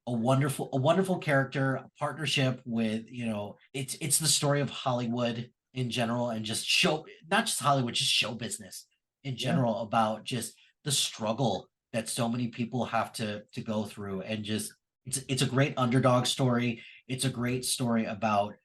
a wonderful character, a partnership with, it's the story of Hollywood. in general, and just not just Hollywood, just show business in general, about just the struggle that so many people have to go through. And just it's a great underdog story. It's a great story about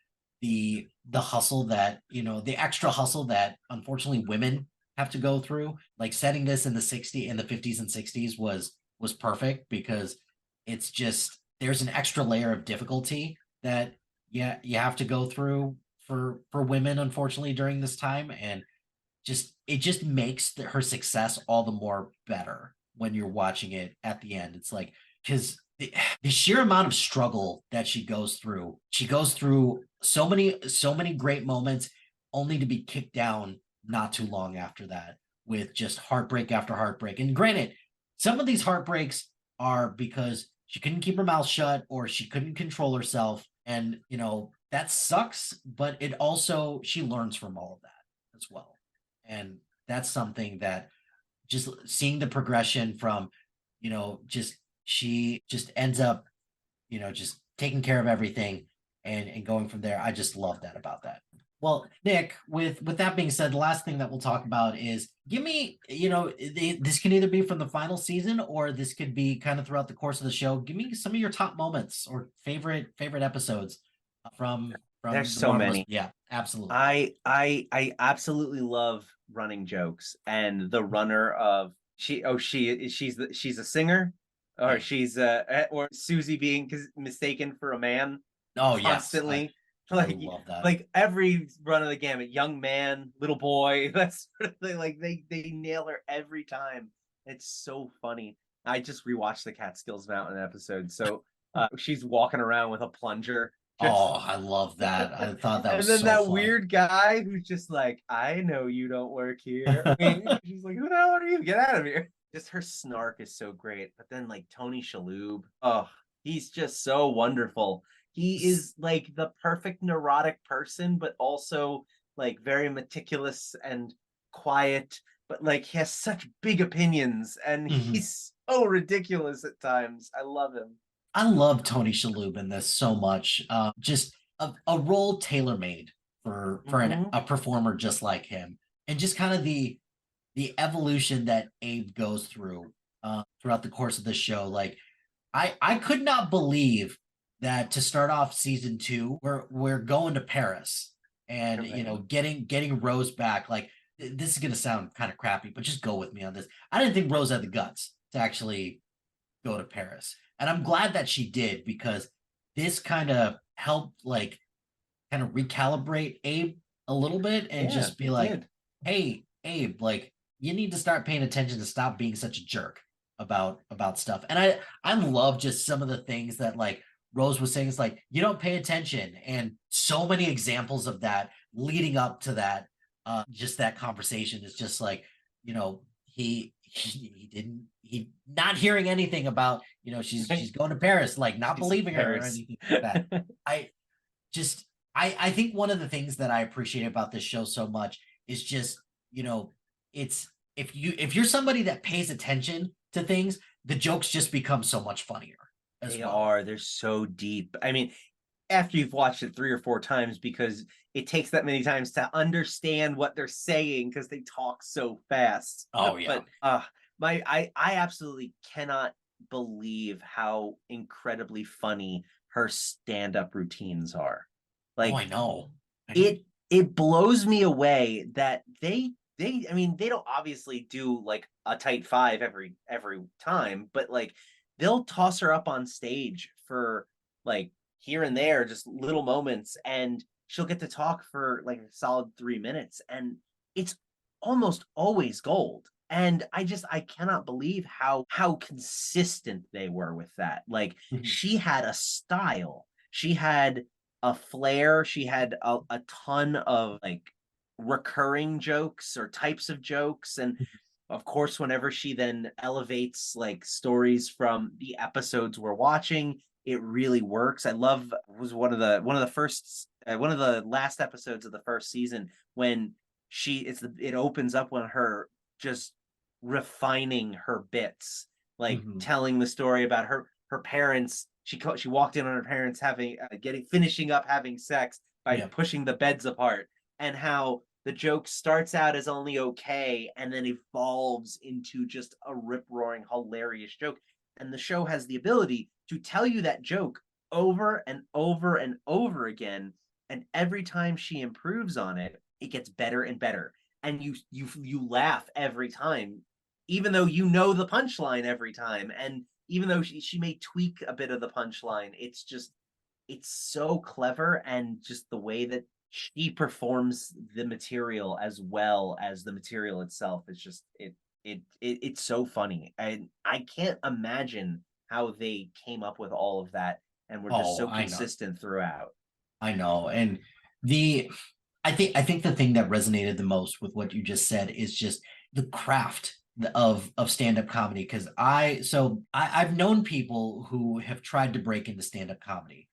the hustle that, the extra hustle that unfortunately women have to go through. Like setting this in the 50s and 60s was perfect, because it's just, there's an extra layer of difficulty that you have to go through for women, unfortunately, during this time. And it just makes her success all the more better when you're watching it at the end. It's like, because the sheer amount of struggle that she goes through so many great moments, only to be kicked down not too long after that, with just heartbreak after heartbreak. And granted, some of these heartbreaks are because she couldn't keep her mouth shut, or she couldn't control herself. And, that sucks, but it also, she learns from all of that as well. And that's something that, just seeing the progression from, just, she just ends up, just taking care of everything, and going from there. I just love that about that. Well, Nick, with that being said, the last thing that we'll talk about is, give me, this can either be from the final season, or this could be kind of throughout the course of the show. Give me some of your top moments or favorite episodes from There's the so Marvelous. many. Yeah, absolutely. I absolutely love running jokes, and the runner of she's a singer, or Yeah. she's or Susie being mistaken for a man Oh yes, constantly. I love that. Like every run of the gamut, young man, little boy, that's sort of thing. Like they nail her every time. It's so funny. I just rewatched the Catskills Mountain episode, so she's walking around with a plunger. Oh, I love that. I thought that And was then so that fun. weird guy who's just like, I know you don't work here. I mean, she's like, who the hell are you? Get out of here. Just her snark is so great. But then like Tony Shalhoub, oh, he's just so wonderful. He is like the perfect neurotic person, but also like very meticulous and quiet, but like he has such big opinions, and he's so ridiculous at times. I love him. I love Tony Shalhoub in this so much. Just a role tailor made for a performer just like him, and just kind of the evolution that Abe goes through throughout the course of the show. Like, I could not believe that to start off season 2, we're going to Paris, and getting Rose back. Like, this is gonna sound kind of crappy, but just go with me on this. I didn't think Rose had the guts to actually go to Paris. And I'm glad that she did, because this kind of helped, like, kind of recalibrate Abe a little bit, and just be like, hey, Abe, like, you need to start paying attention to stop being such a jerk about stuff. And I love just some of the things that, like, Rose was saying. It's like, you don't pay attention, and so many examples of that leading up to that. Just that conversation is just like, he not hearing anything about, she's going to Paris, like, not believing her or anything like that. I think one of the things that I appreciate about this show so much is just, it's, if you're somebody that pays attention to things, the jokes just become so much funnier as well. They're so deep. I mean, after you've watched it 3 or 4 times, because it takes that many times to understand what they're saying, because they talk so fast. Oh yeah. But I absolutely cannot believe how incredibly funny her stand-up routines are. Like, I know. It blows me away that they I mean, they don't obviously do like a tight 5 every time, but like they'll toss her up on stage for like here and there, just little moments, and she'll get to talk for like a solid 3 minutes, and it's almost always gold. And I cannot believe how consistent they were with that. Like, she had a style, she had a flair, she had a ton of like recurring jokes or types of jokes. And of course, whenever she then elevates like stories from the episodes we're watching, it really works. I love, was one of the first one of the last episodes of the first season, when it opens up when her just refining her bits, like telling the story about her parents. She walked in on her parents finishing up having sex by pushing the beds apart. and how the joke starts out as only okay and then evolves into just a rip-roaring hilarious joke. And the show has the ability to tell you that joke over and over and over again, and every time she improves on it, it gets better and better, and you laugh every time, even though you know the punchline every time, and even though she may tweak a bit of the punchline, it's so clever, and just the way that she performs the material as well as the material itself is just it's so funny, and I can't imagine how they came up with all of that and were just Oh, so I know. consistent throughout. I know. And the I think the thing that resonated the most with what you just said is just the craft of stand-up comedy. Because I've known people who have tried to break into stand-up comedy,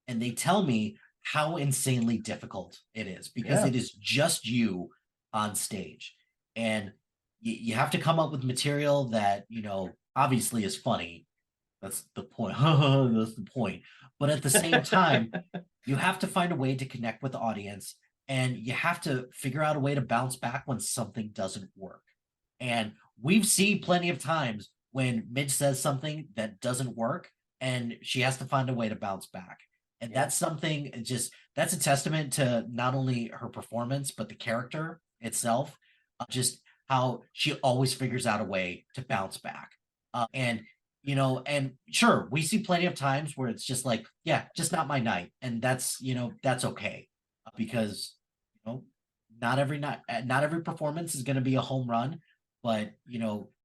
and they tell me how insanely difficult it is because Yeah. it is just you on stage. And you have to come up with material that, obviously is funny. That's the point. That's the point. But at the same time, you have to find a way to connect with the audience, and you have to figure out a way to bounce back when something doesn't work. And we've seen plenty of times when Midge says something that doesn't work, and she has to find a way to bounce back. And Yeah. that's something that's a testament to not only her performance, but the character itself, just how she always figures out a way to bounce back. And sure, we see plenty of times where it's just like, yeah, just not my night. And that's okay, because, you know, not every performance is going to be a home run. But,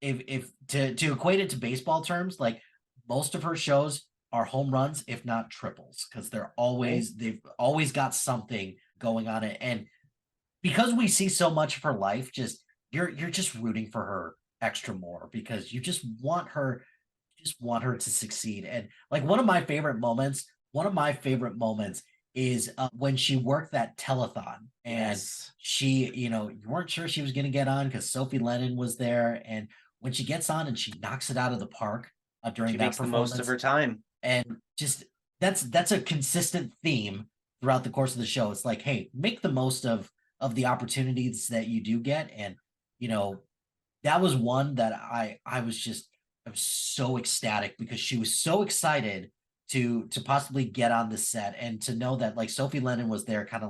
if to equate it to baseball terms, like most of her shows are home runs, if not triples, because they've always got something going on it. And because we see so much of her life, you're just rooting for her extra more because you just want her to succeed. And like one of my favorite moments is when she worked that telethon, and Yes. she, you weren't sure she was going to get on because Sophie Lennon was there. And when she gets on and she knocks it out of the park during She that makes the most of performance, her time. and just that's a consistent theme throughout the course of the show. It's like, hey, make the most of the opportunities that you do get. And you know that was one that I was so ecstatic because she was so excited to possibly get on the set, and to know that like Sophie Lennon was there kind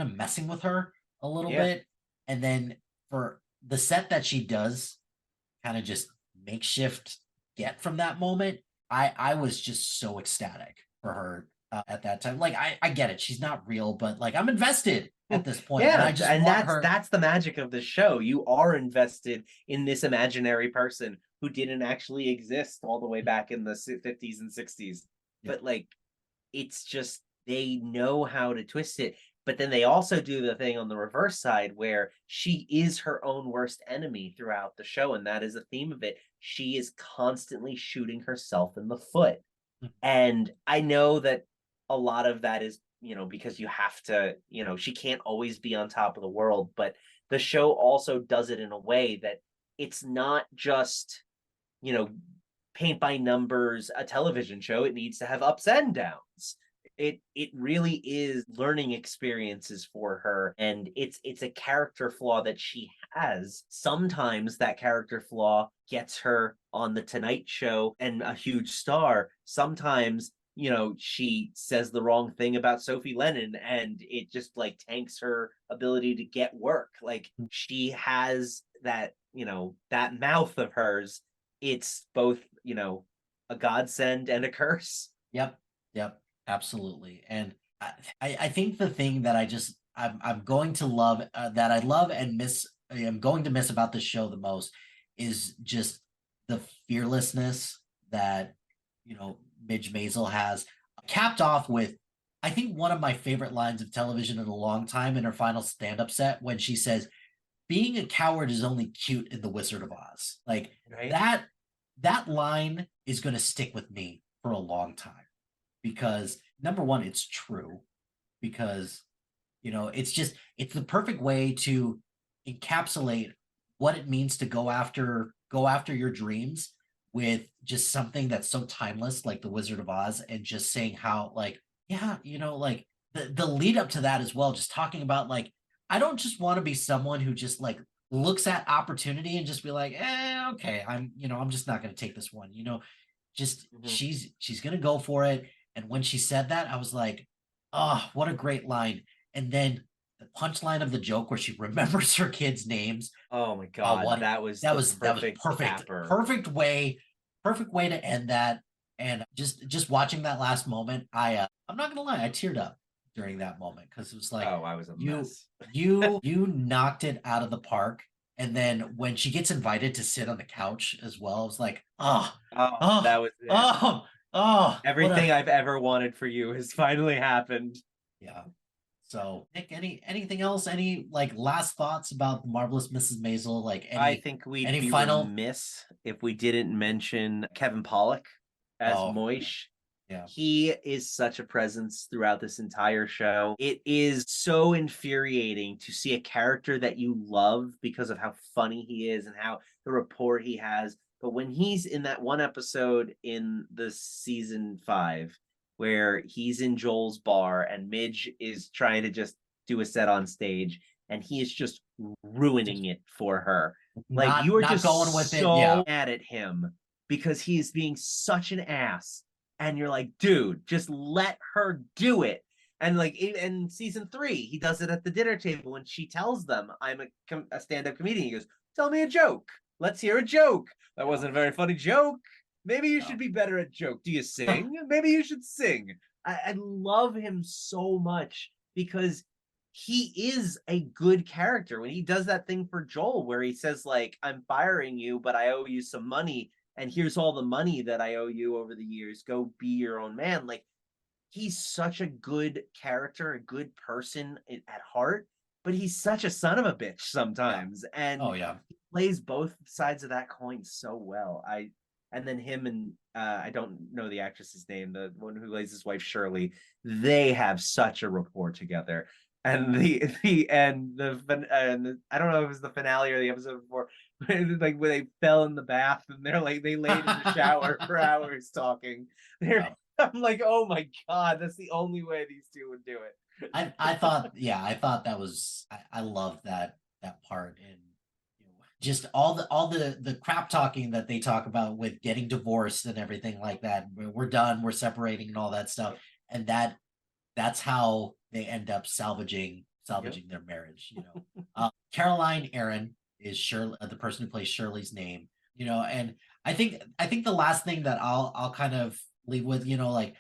of messing with her a little Yeah. bit. And then for the set that she does kind of just makeshift get from that moment, I was just so ecstatic for her at that time. Like I get it, she's not real, but like I'm invested at this point, and I Yeah, just and want that's her. that's the magic of the show. You are invested in this imaginary person who didn't actually exist all the way back in the 50s and 60s. Yeah. But like it's just they know how to twist it. But then they also do the thing on the reverse side where she is her own worst enemy throughout the show, and that is the theme of it. She is constantly shooting herself in the foot. And I know that a lot of that is, because you have to, she can't always be on top of the world, but the show also does it in a way that it's not just, you know, paint by numbers a television show. It needs to have ups and downs. It really is learning experiences for her, and it's a character flaw that she has. Sometimes that character flaw gets her on the Tonight Show and a huge star. Sometimes she says the wrong thing about Sophie Lennon and it just like tanks her ability to get work. Like she has that mouth of hers. It's both a godsend and a curse. Yep, yep, absolutely. And I think the thing that I'm going to love, that I love and miss, I'm going to miss about this show the most, is just the fearlessness that Midge Maisel has, capped off with, I think, one of my favorite lines of television in a long time in her final stand-up set, when she says, "Being a coward is only cute in The Wizard of Oz." Like Right. that line is going to stick with me for a long time, because number one, it's true, because it's the perfect way to encapsulate what it means to go after your dreams with just something that's so timeless like The Wizard of Oz, and just saying how, like, yeah, like the lead up to that as well, just talking about like, I don't just want to be someone who just like looks at opportunity and just be like, okay, I'm just not going to take this one, just Mhm. she's going to go for it. And when she said that, I was like, oh, what a great line. And then the punchline of the joke where she remembers her kids' names. Oh my Oh, God, what that was that the was that was perfect perfect. capper. Perfect way to end that. And just watching that last moment, I'm not gonna lie, I teared up during that moment because it was like Oh, I was a you mess. you knocked it out of the park. And then when she gets invited to sit on the couch as well, I was like, oh, Oh, that oh, was it. oh, oh, what a Everything I've ever wanted for you has finally happened. yeah. So, Nick, anything else? Any like last thoughts about the Marvelous Mrs. Maisel? Like I think we'd any be final? remiss if we didn't mention Kevin Pollak as Oh, Moish. yeah. He is such a presence throughout this entire show. It is so infuriating to see a character that you love because of how funny he is and how the rapport he has. But when he's in that one episode in the season 5 where he's in Joel's bar and Midge is trying to just do a set on stage and he is just Just ruining it for her. Like you are not going with just it. Yeah. so mad at him because he is being such an ass, and you're like, dude, just let her do it. And like in season 3, he does it at the dinner table when she tells them, I'm a stand-up comedian. He goes, tell me a joke. Let's hear a joke. That wasn't a very funny joke. Maybe you should No. be better at joke. Do you sing? Maybe you should sing. I love him so much because he is a good character. When he does that thing for Joel where he says like, I'm firing you, but I owe you some money, and here's all the money that I owe you over the years. Go be your own man. Like, he's such a good character, a good person at heart, but he's such a son of a bitch Yeah. sometimes. And Oh yeah. he plays both sides of that coin so well. And then him and I don't know the actress's name, the one who plays his wife Shirley, they have such a rapport together. And the I don't know if it was the finale or the episode before, like when they fell in the bath and they're like they laid in the shower for hours talking. They're Yeah. I'm like, oh my God, that's the only way these two would do it. I thought, yeah, I thought that was, I loved that part. And just all the crap talking that they talk about with getting divorced and everything like that. We're done, we're separating and all that stuff. And that's how they end up salvaging Yep. their marriage. Caroline Aaron is Shirley, the person who plays Shirley's name. And I think the last thing that I'll kind of leave with, like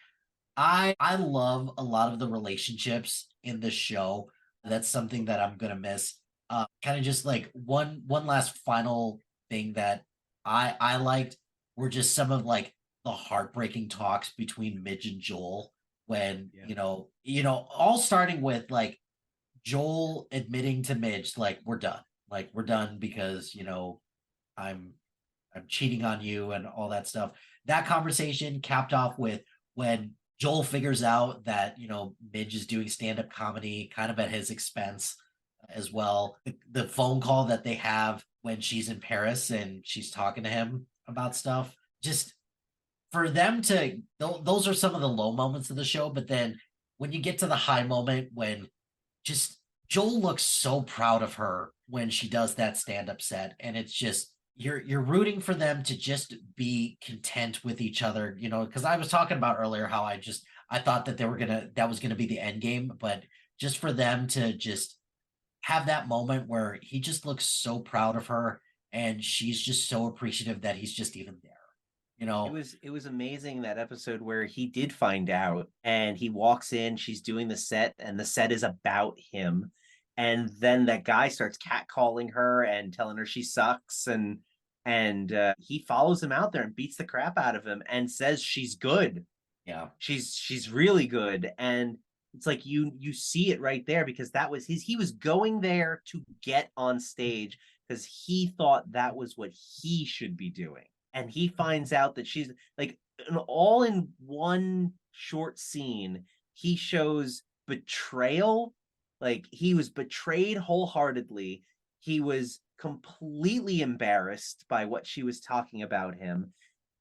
I love a lot of the relationships in the show. That's something that I'm gonna miss. Kind of just like one last final thing that I liked were just some of like the heartbreaking talks between Midge and Joel when Yeah. all starting with like Joel admitting to Midge like we're done because I'm I'm cheating on you and all that stuff. That conversation capped off with when Joel figures out that, Midge is doing stand-up comedy kind of at his expense as well. The phone call that they have when she's in Paris and she's talking to him about stuff. Just for them to those are some of the low moments of the show, but then when you get to the high moment when just Joel looks so proud of her when she does that stand-up set, and it's just you're rooting for them to just be content with each other, because I was talking about earlier how I thought that that was gonna be the end game, but just for them to just have that moment where he just looks so proud of her and she's just so appreciative that he's just even there, you It know. was it was amazing that episode where he did find out and he walks in, she's doing the set, and the set is about him. And then that guy starts catcalling her and telling her she sucks, and he follows him out there and beats the crap out of him and says she's good. Yeah. She's really good. And it's like you see it right there because that was he was going there to get on stage because he thought that was what he should be doing, and he finds out that she's like all in one short scene. He shows betrayal. Like he was betrayed wholeheartedly. He was completely embarrassed by what she was talking about him,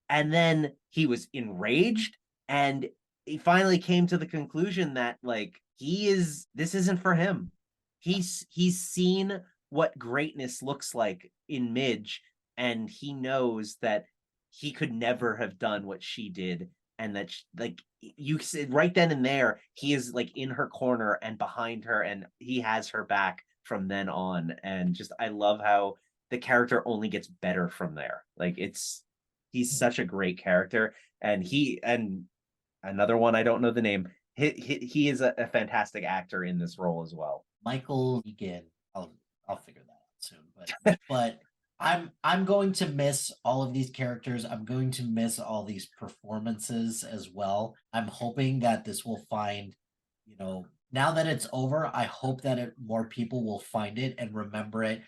and then he was enraged, and he finally came to the conclusion that like this isn't for him. He's seen what greatness looks like in Midge, and he knows that he could never have done what she did, and that like you said right then and there, he is like in her corner and behind her, and he has her back from then on. And just I love how the character only gets better from there. Like he's such a great character, and another one I don't know the name. He is a fantastic actor in this role as well. Michael Egan. I'll figure that out soon. But I'm going to miss all of these characters. I'm going to miss all these performances as well. I'm hoping that this will find, now that it's over, I hope that more people will find it and remember it,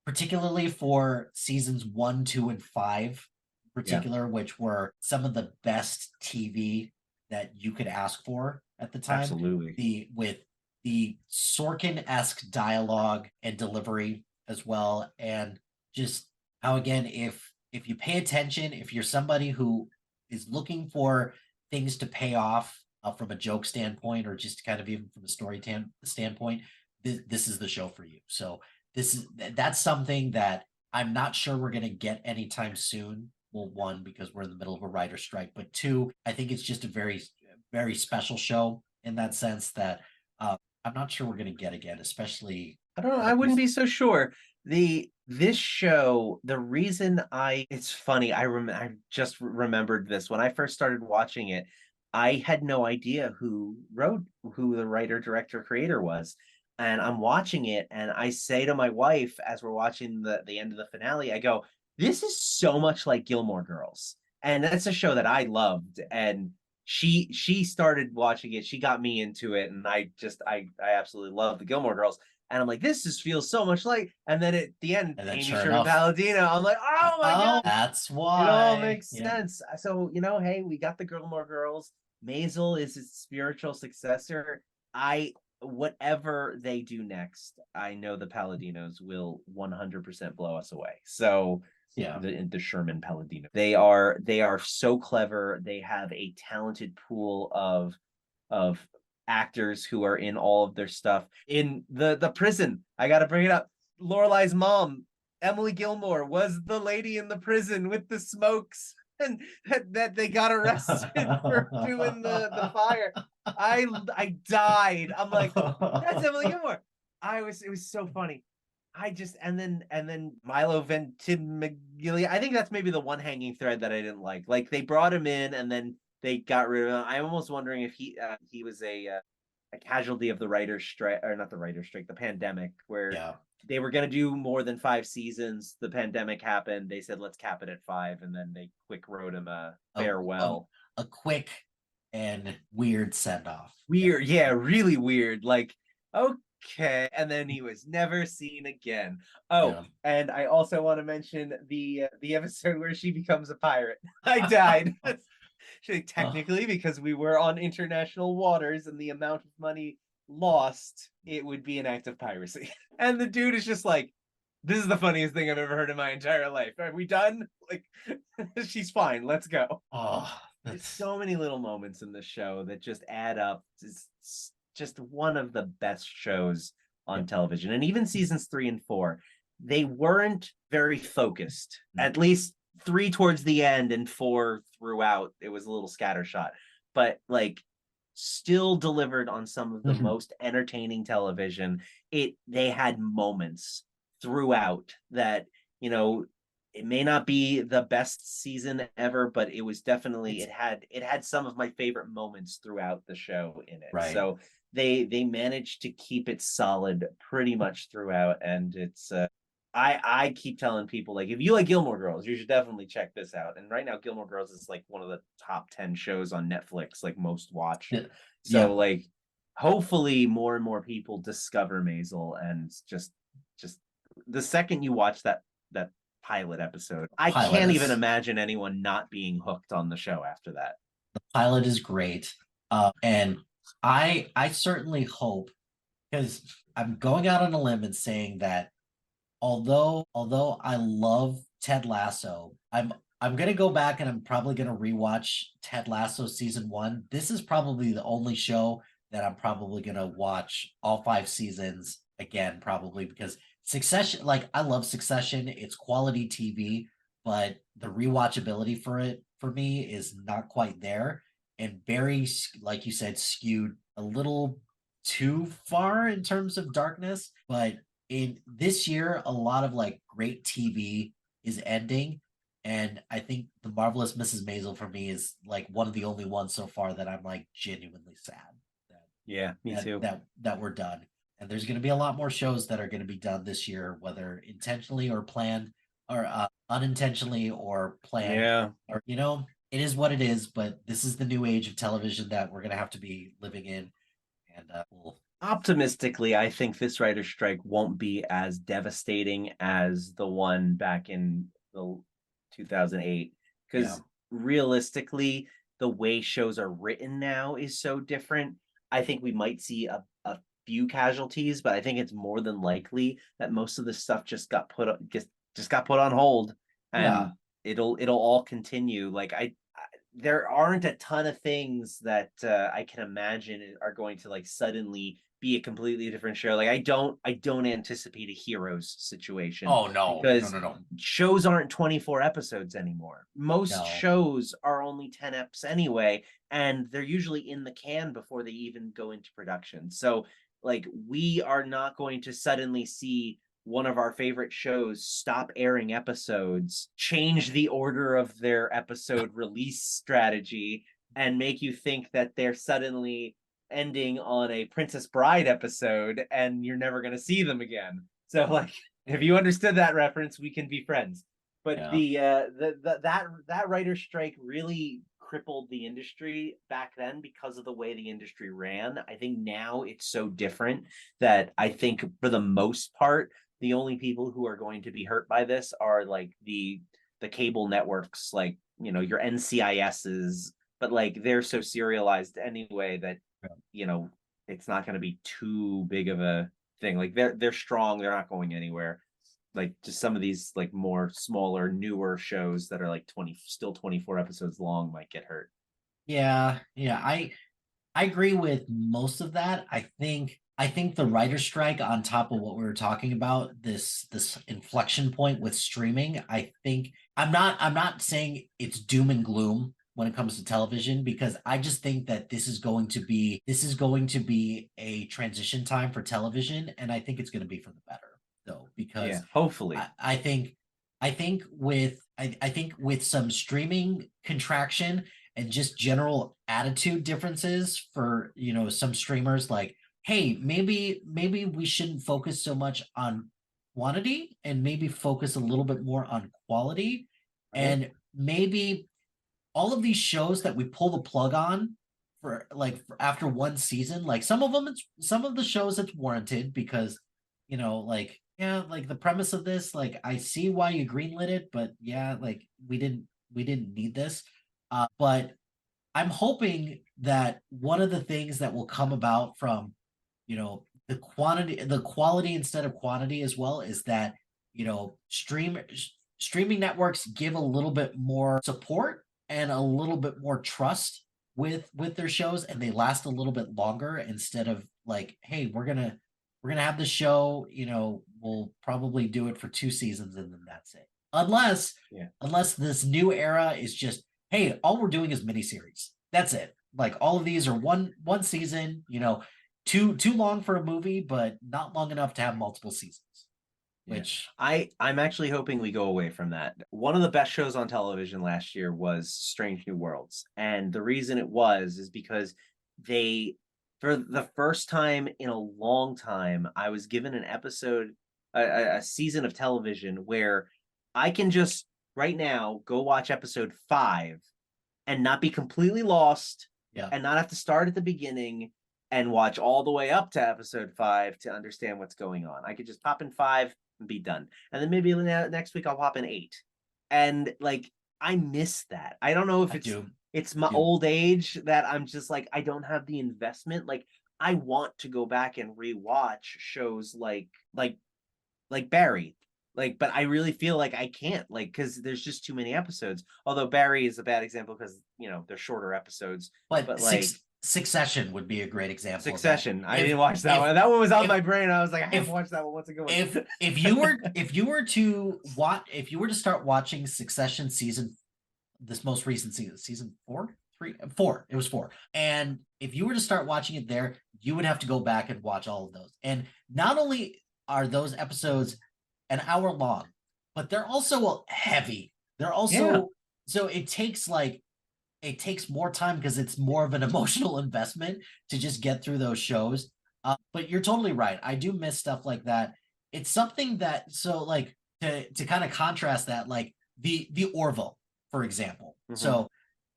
particularly for seasons 1, 2, and 5 in particular, which were some of the best TV that you could ask for at the time. Absolutely. With the Sorkin-esque dialogue and delivery as well. And just how, again, if you pay attention, if you're somebody who is looking for things to pay off from a joke standpoint, or just kind of even from a story standpoint, this is the show for you. So that's something that I'm not sure we're going to get anytime soon. Well, one, because we're in the middle of a writer's strike, but two, I think it's just a very, very special show in that sense that I'm not sure we're going to get again, especially. I don't know. I wouldn't be so sure. This show, the reason it's funny. I just remembered this when I first started watching it. I had no idea who the writer, director, creator was. And I'm watching it, and I say to my wife as we're watching the end of the finale, I go, "This is so much like Gilmore Girls," and that's a show that I loved. And she started watching it. She got me into it, and I absolutely love the Gilmore Girls. And I'm like, this just feels so much like. And then at the end, Amy Sherman Palladino. I'm like, oh my god, that's why it all makes sense. So hey, we got the Gilmore Girls. Maisel is its spiritual successor. Whatever they do next, I know the Palladinos will 100% blow us away. So the Sherman Palladino, they are so clever. They have a talented pool of actors who are in all of their stuff. In the prison, I gotta bring it up, Lorelai's mom, Emily Gilmore, was the lady in the prison with the smokes, and that they got arrested for doing the fire. I died. I'm like, that's Emily Gilmore. It was so funny. And then Milo Ventimiglia. I think that's maybe the one hanging thread that I didn't like. Like, they brought him in and then they got rid of him. I'm almost wondering if he was a casualty of the writer's strike, or not the writer's strike, the pandemic, where they were going to do more than 5 seasons. The pandemic happened. They said, let's cap it at 5. And then they quick wrote him a farewell. A quick and weird send off. Weird. Yeah, really weird. Like, okay. And then he was never seen again. And I also want to mention the episode where she becomes a pirate. I died. Technically, because we were on international waters and the amount of money lost, it would be an act of piracy. And the dude is just like, this is the funniest thing I've ever heard in my entire life. Are we done? Like, she's fine. Let's go. There's so many little moments in the show that just add up. It's just one of the best shows on television. And even seasons 3 and 4, they weren't very focused. At least 3 towards the end and 4 throughout. It was a little scattershot, but like still delivered on some of the most entertaining television. They had moments throughout that, it may not be the best season ever, but it was definitely it had some of my favorite moments throughout the show in it. Right. So they managed to keep it solid pretty much throughout, and it's I keep telling people, like, if you like Gilmore Girls, you should definitely check this out. And right now, Gilmore Girls is like one of the top 10 shows on Netflix, like most watched. So like, hopefully more and more people discover Maisel, and just the second you watch that pilot episode, I can't even imagine anyone not being hooked on the show after that. The pilot is great. And I certainly hope, because I'm going out on a limb and saying that although I love Ted Lasso, I'm gonna go back and I'm probably gonna rewatch Ted Lasso season 1. This is probably the only show that I'm probably gonna watch all 5 seasons again, probably because Succession, like I love Succession, it's quality TV, but the rewatchability for it for me is not quite there. And Barry, like you said, skewed a little too far in terms of darkness. But in this year, a lot of like great TV is ending. And I think The Marvelous Mrs. Maisel for me is like one of the only ones so far that I'm like genuinely sad that Yeah, me too. that we're done. And there's going to be a lot more shows that are going to be done this year, whether intentionally or planned, or unintentionally or planned. Yeah. Or it is what it is. But this is the new age of television that we're going to have to be living in. And Optimistically, I think this writer's strike won't be as devastating as the one back in the 2008, because realistically, the way shows are written now is so different. I think we might see a few casualties, but I think it's more than likely that most of the stuff just got put on hold, and it'll all continue. Like there aren't a ton of things that I can imagine are going to like suddenly be a completely different show. Like I don't anticipate a Heroes situation. oh no, because no. shows aren't 24 episodes anymore. Most No. shows are only 10 eps anyway, and they're usually in the can before they even go into production. So like we are not going to suddenly see one of our favorite shows stop airing episodes, change the order of their episode release strategy, and make you think that they're suddenly ending on a Princess Bride episode and you're never going to see them again. So like if you understood that reference, we can be friends. But that writer's strike really crippled the industry back then because of the way the industry ran. I think now it's so different that I think for the most part, the only people who are going to be hurt by this are like the cable networks, like your NCISs, but like they're so serialized anyway that it's not going to be too big of a thing. Like they're strong, they're not going anywhere. Like just some of these like more smaller, newer shows that are like 24 episodes long might get hurt. Yeah, I agree with most of that. I think the writer's strike, on top of what we were talking about, this inflection point with streaming, I think I'm not saying it's doom and gloom when it comes to television, because I just think that this is going to be a transition time for television, and I think it's going to be for the better though, because hopefully. I think with some streaming contraction and just general attitude differences for some streamers, like, hey, maybe we shouldn't focus so much on quantity and maybe focus a little bit more on quality. Right. And maybe all of these shows that we pull the plug on for after one season, like some of the shows it's warranted, because like the premise of this, like I see why you greenlit it, but like we didn't need this. But I'm hoping that one of the things that will come about from the quality instead of quantity as well, is that streaming networks give a little bit more support and a little bit more trust with their shows, and they last a little bit longer, instead of like, hey, we're gonna have the show, we'll probably do it for 2 seasons and then that's it. Unless this new era is just, hey, all we're doing is miniseries. That's it. Like all of these are one season, too long for a movie, but not long enough to have multiple seasons. Which I'm actually hoping we go away from that. One of the best shows on television last year was Strange New Worlds. And the reason it is because they, for the first time in a long time, I was given an episode, a season of television where I can just right now go watch episode 5 and not be completely lost, and not have to start at the beginning and watch all the way up to episode 5 to understand what's going on. I could just pop in 5 and be done. And then maybe next week I'll pop in 8. And like, I miss that. I don't know if it's my old age that I'm just like, I don't have the investment. Like I want to go back and rewatch shows like Barry. Like, but I really feel like I can't, like, because there's just too many episodes. Although Barry is a bad example because they're shorter episodes. But Succession would be a great example. Succession. I didn't watch that one. That one was on my brain. I was like, I haven't watched that one. What's it going? If you were to start watching Succession this most recent season 4, it was 4, and if you were to start watching it there, you would have to go back and watch all of those. And not only are those episodes an hour long, but they're also heavy. They're also so it takes more time because it's more of an emotional investment to just get through those shows. But you're totally right. I do miss stuff like that. It's something that to kind of contrast that, like the Orville, for example. So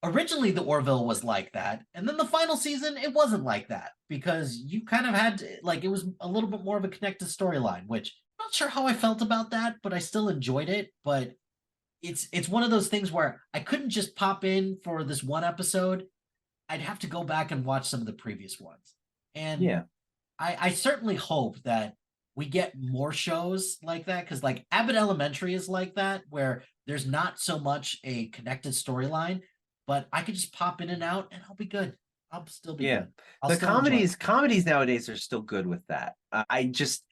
originally the Orville was like that, and then the final season it wasn't like that because you kind of had it was a little bit more of a connected storyline, which I'm not sure how I felt about that, but I still enjoyed it. But it's one of those things where I couldn't just pop in for this one episode. I'd have to go back and watch some of the previous ones. And I certainly hope that we get more shows like that, because like Abbott Elementary is like that, where there's not so much a connected storyline, but I could just pop in and out and I'll be good. I'll still be good. The comedies nowadays are still good with that. I just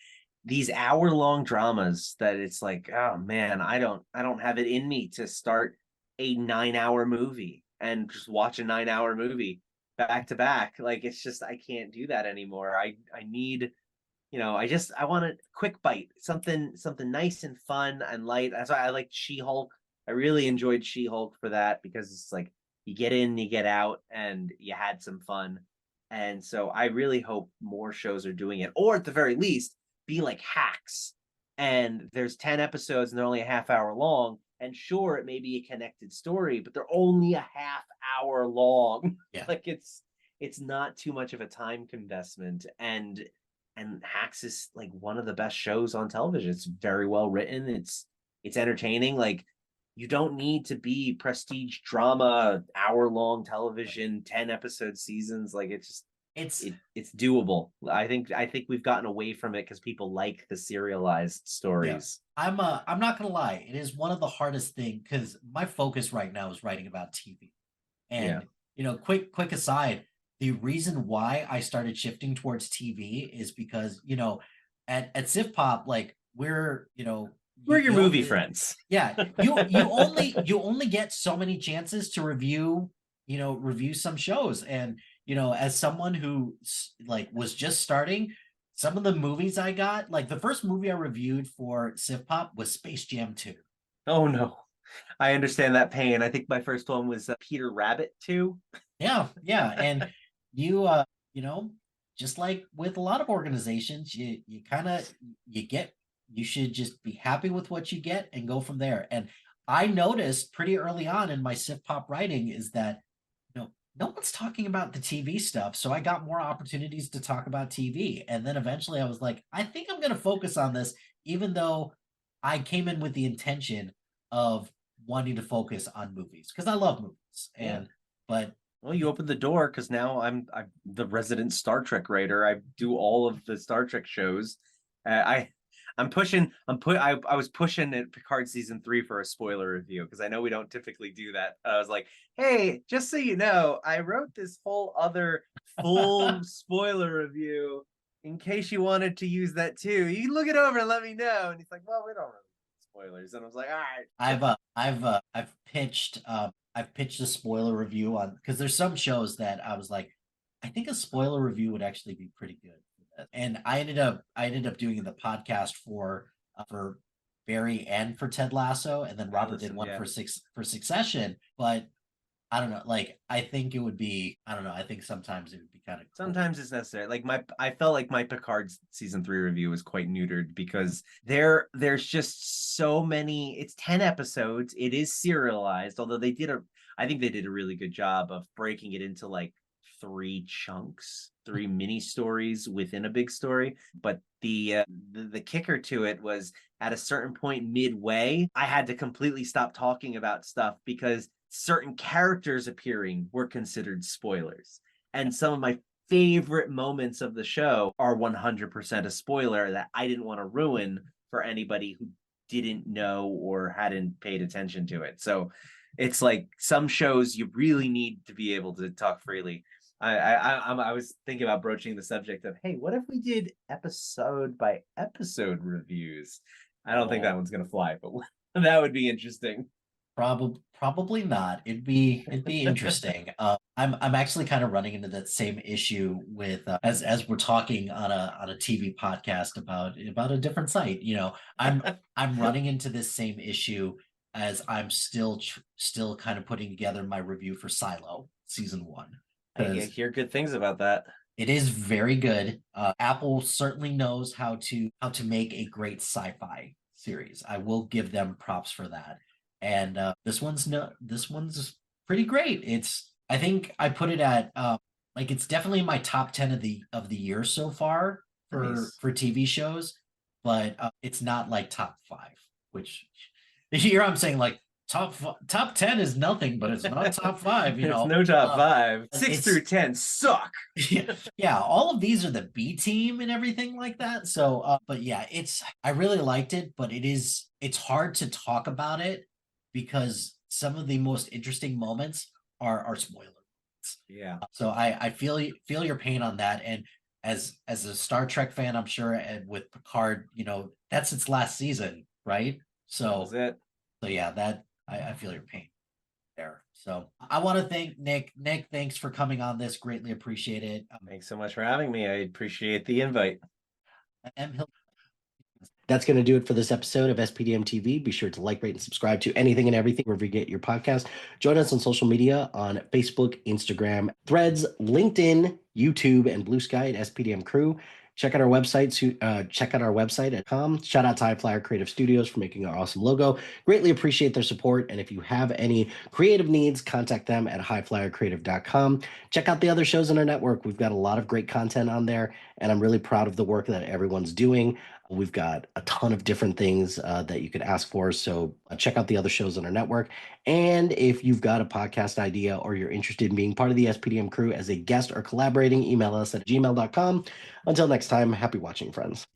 these hour-long dramas that it's like, oh man, I don't have it in me to start a 9-hour movie and just watch a 9-hour movie back to back. Like it's just I can't do that anymore. I need, I want a quick bite, something nice and fun and light. That's why I liked She-Hulk. I really enjoyed She-Hulk for that, because it's like you get in, you get out, and you had some fun. And so I really hope more shows are doing it, or at the very least be like Hacks, and there's 10 episodes and they're only a half hour long, and sure, it may be a connected story, but they're only a half hour long. Like it's not too much of a time investment, and Hacks is like one of the best shows on television. It's very well written, it's entertaining. Like you don't need to be prestige drama, hour long television, 10 episode seasons. Like it's doable. I think we've gotten away from it because people like the serialized stories. I'm not gonna lie, it is one of the hardest things because my focus right now is writing about TV. And quick aside, the reason why I started shifting towards TV is because at Sif Pop, like we're your movie friends. Yeah, you only get so many chances to review some shows. And as someone who was just starting, some of the movies I got, like the first movie I reviewed for Sif Pop was Space Jam 2. Oh no, I understand that pain. I think my first one was Peter Rabbit 2. Yeah, and you just like with a lot of organizations, you should just be happy with what you get and go from there. And I noticed pretty early on in my Sif Pop writing is that no one's talking about the TV stuff. So I got more opportunities to talk about TV. And then eventually I was like, I think I'm going to focus on this, even though I came in with the intention of wanting to focus on movies because I love movies. Well, you opened the door, because now I'm the resident Star Trek writer. I do all of the Star Trek shows. I was pushing at Picard season 3 for a spoiler review, because I know we don't typically do that. I was like, hey, just so you know, I wrote this whole other full spoiler review in case you wanted to use that too. You can look it over and let me know. And he's like, well, we don't really spoilers. And I was like, all right. I've pitched a spoiler review on, because there's some shows that I was like, I think a spoiler review would actually be pretty good. And I ended up doing the podcast for Barry and for Ted Lasso, and then Robert did one for Succession. But I don't know, like I think it would be, I don't know, I think sometimes it would be kind of cool. Sometimes it's necessary. Like I felt like my Picard season 3 review was quite neutered, because there's just so many. It's 10 episodes. It is serialized, although I think they did a really good job of breaking it into like 3 chunks, 3 mini stories within a big story. But the kicker to it was, at a certain point midway, I had to completely stop talking about stuff because certain characters appearing were considered spoilers. And some of my favorite moments of the show are 100% a spoiler that I didn't want to ruin for anybody who didn't know or hadn't paid attention to it. So it's like some shows you really need to be able to talk freely. I was thinking about broaching the subject of, hey, what if we did episode by episode reviews? I don't think that one's gonna fly, but that would be interesting. Probably not. It'd be interesting. I'm actually kind of running into that same issue with as we're talking on a TV podcast about a different site. I'm running into this same issue as I'm still kind of putting together my review for Silo season 1. I hear good things about that. It is very good. Apple certainly knows how to make a great sci-fi series. I will give them props for that. And this one's pretty great. I think I put it at like it's definitely my top 10 of the year so far for TV shows, but it's not like top 5, which here I'm saying like top 10 is nothing, but it's not top 5, It's no top 5. 6 it's- through 10 suck. yeah, all of these are the B team and everything like that. So but yeah, I really liked it, but it's hard to talk about it because some of the most interesting moments are spoiler. Yeah. So I feel your pain on that, and as a Star Trek fan, I'm sure, and with Picard, that's its last season, right? So That's it. so yeah, that I feel your pain there. So I want to thank Nick. Nick, thanks for coming on this. Greatly appreciate it. Thanks so much for having me. I appreciate the invite. M. Hill. That's going to do it for this episode of SPDM TV. Be sure to like, rate, and subscribe to anything and everything wherever you get your podcast. Join us on social media on Facebook, Instagram, Threads, LinkedIn, YouTube, and Blue Sky at SPDM Crew. Check out our website. Check out our website at com. Shout out to HiFlyer Creative Studios for making our awesome logo. Greatly appreciate their support. And if you have any creative needs, contact them at HiFlyerCreative.com. Check out the other shows on our network. We've got a lot of great content on there, and I'm really proud of the work that everyone's doing. We've got a ton of different things that you could ask for. So check out the other shows on our network. And if you've got a podcast idea or you're interested in being part of the SPDM crew as a guest or collaborating, email us at gmail.com. Until next time, happy watching, friends.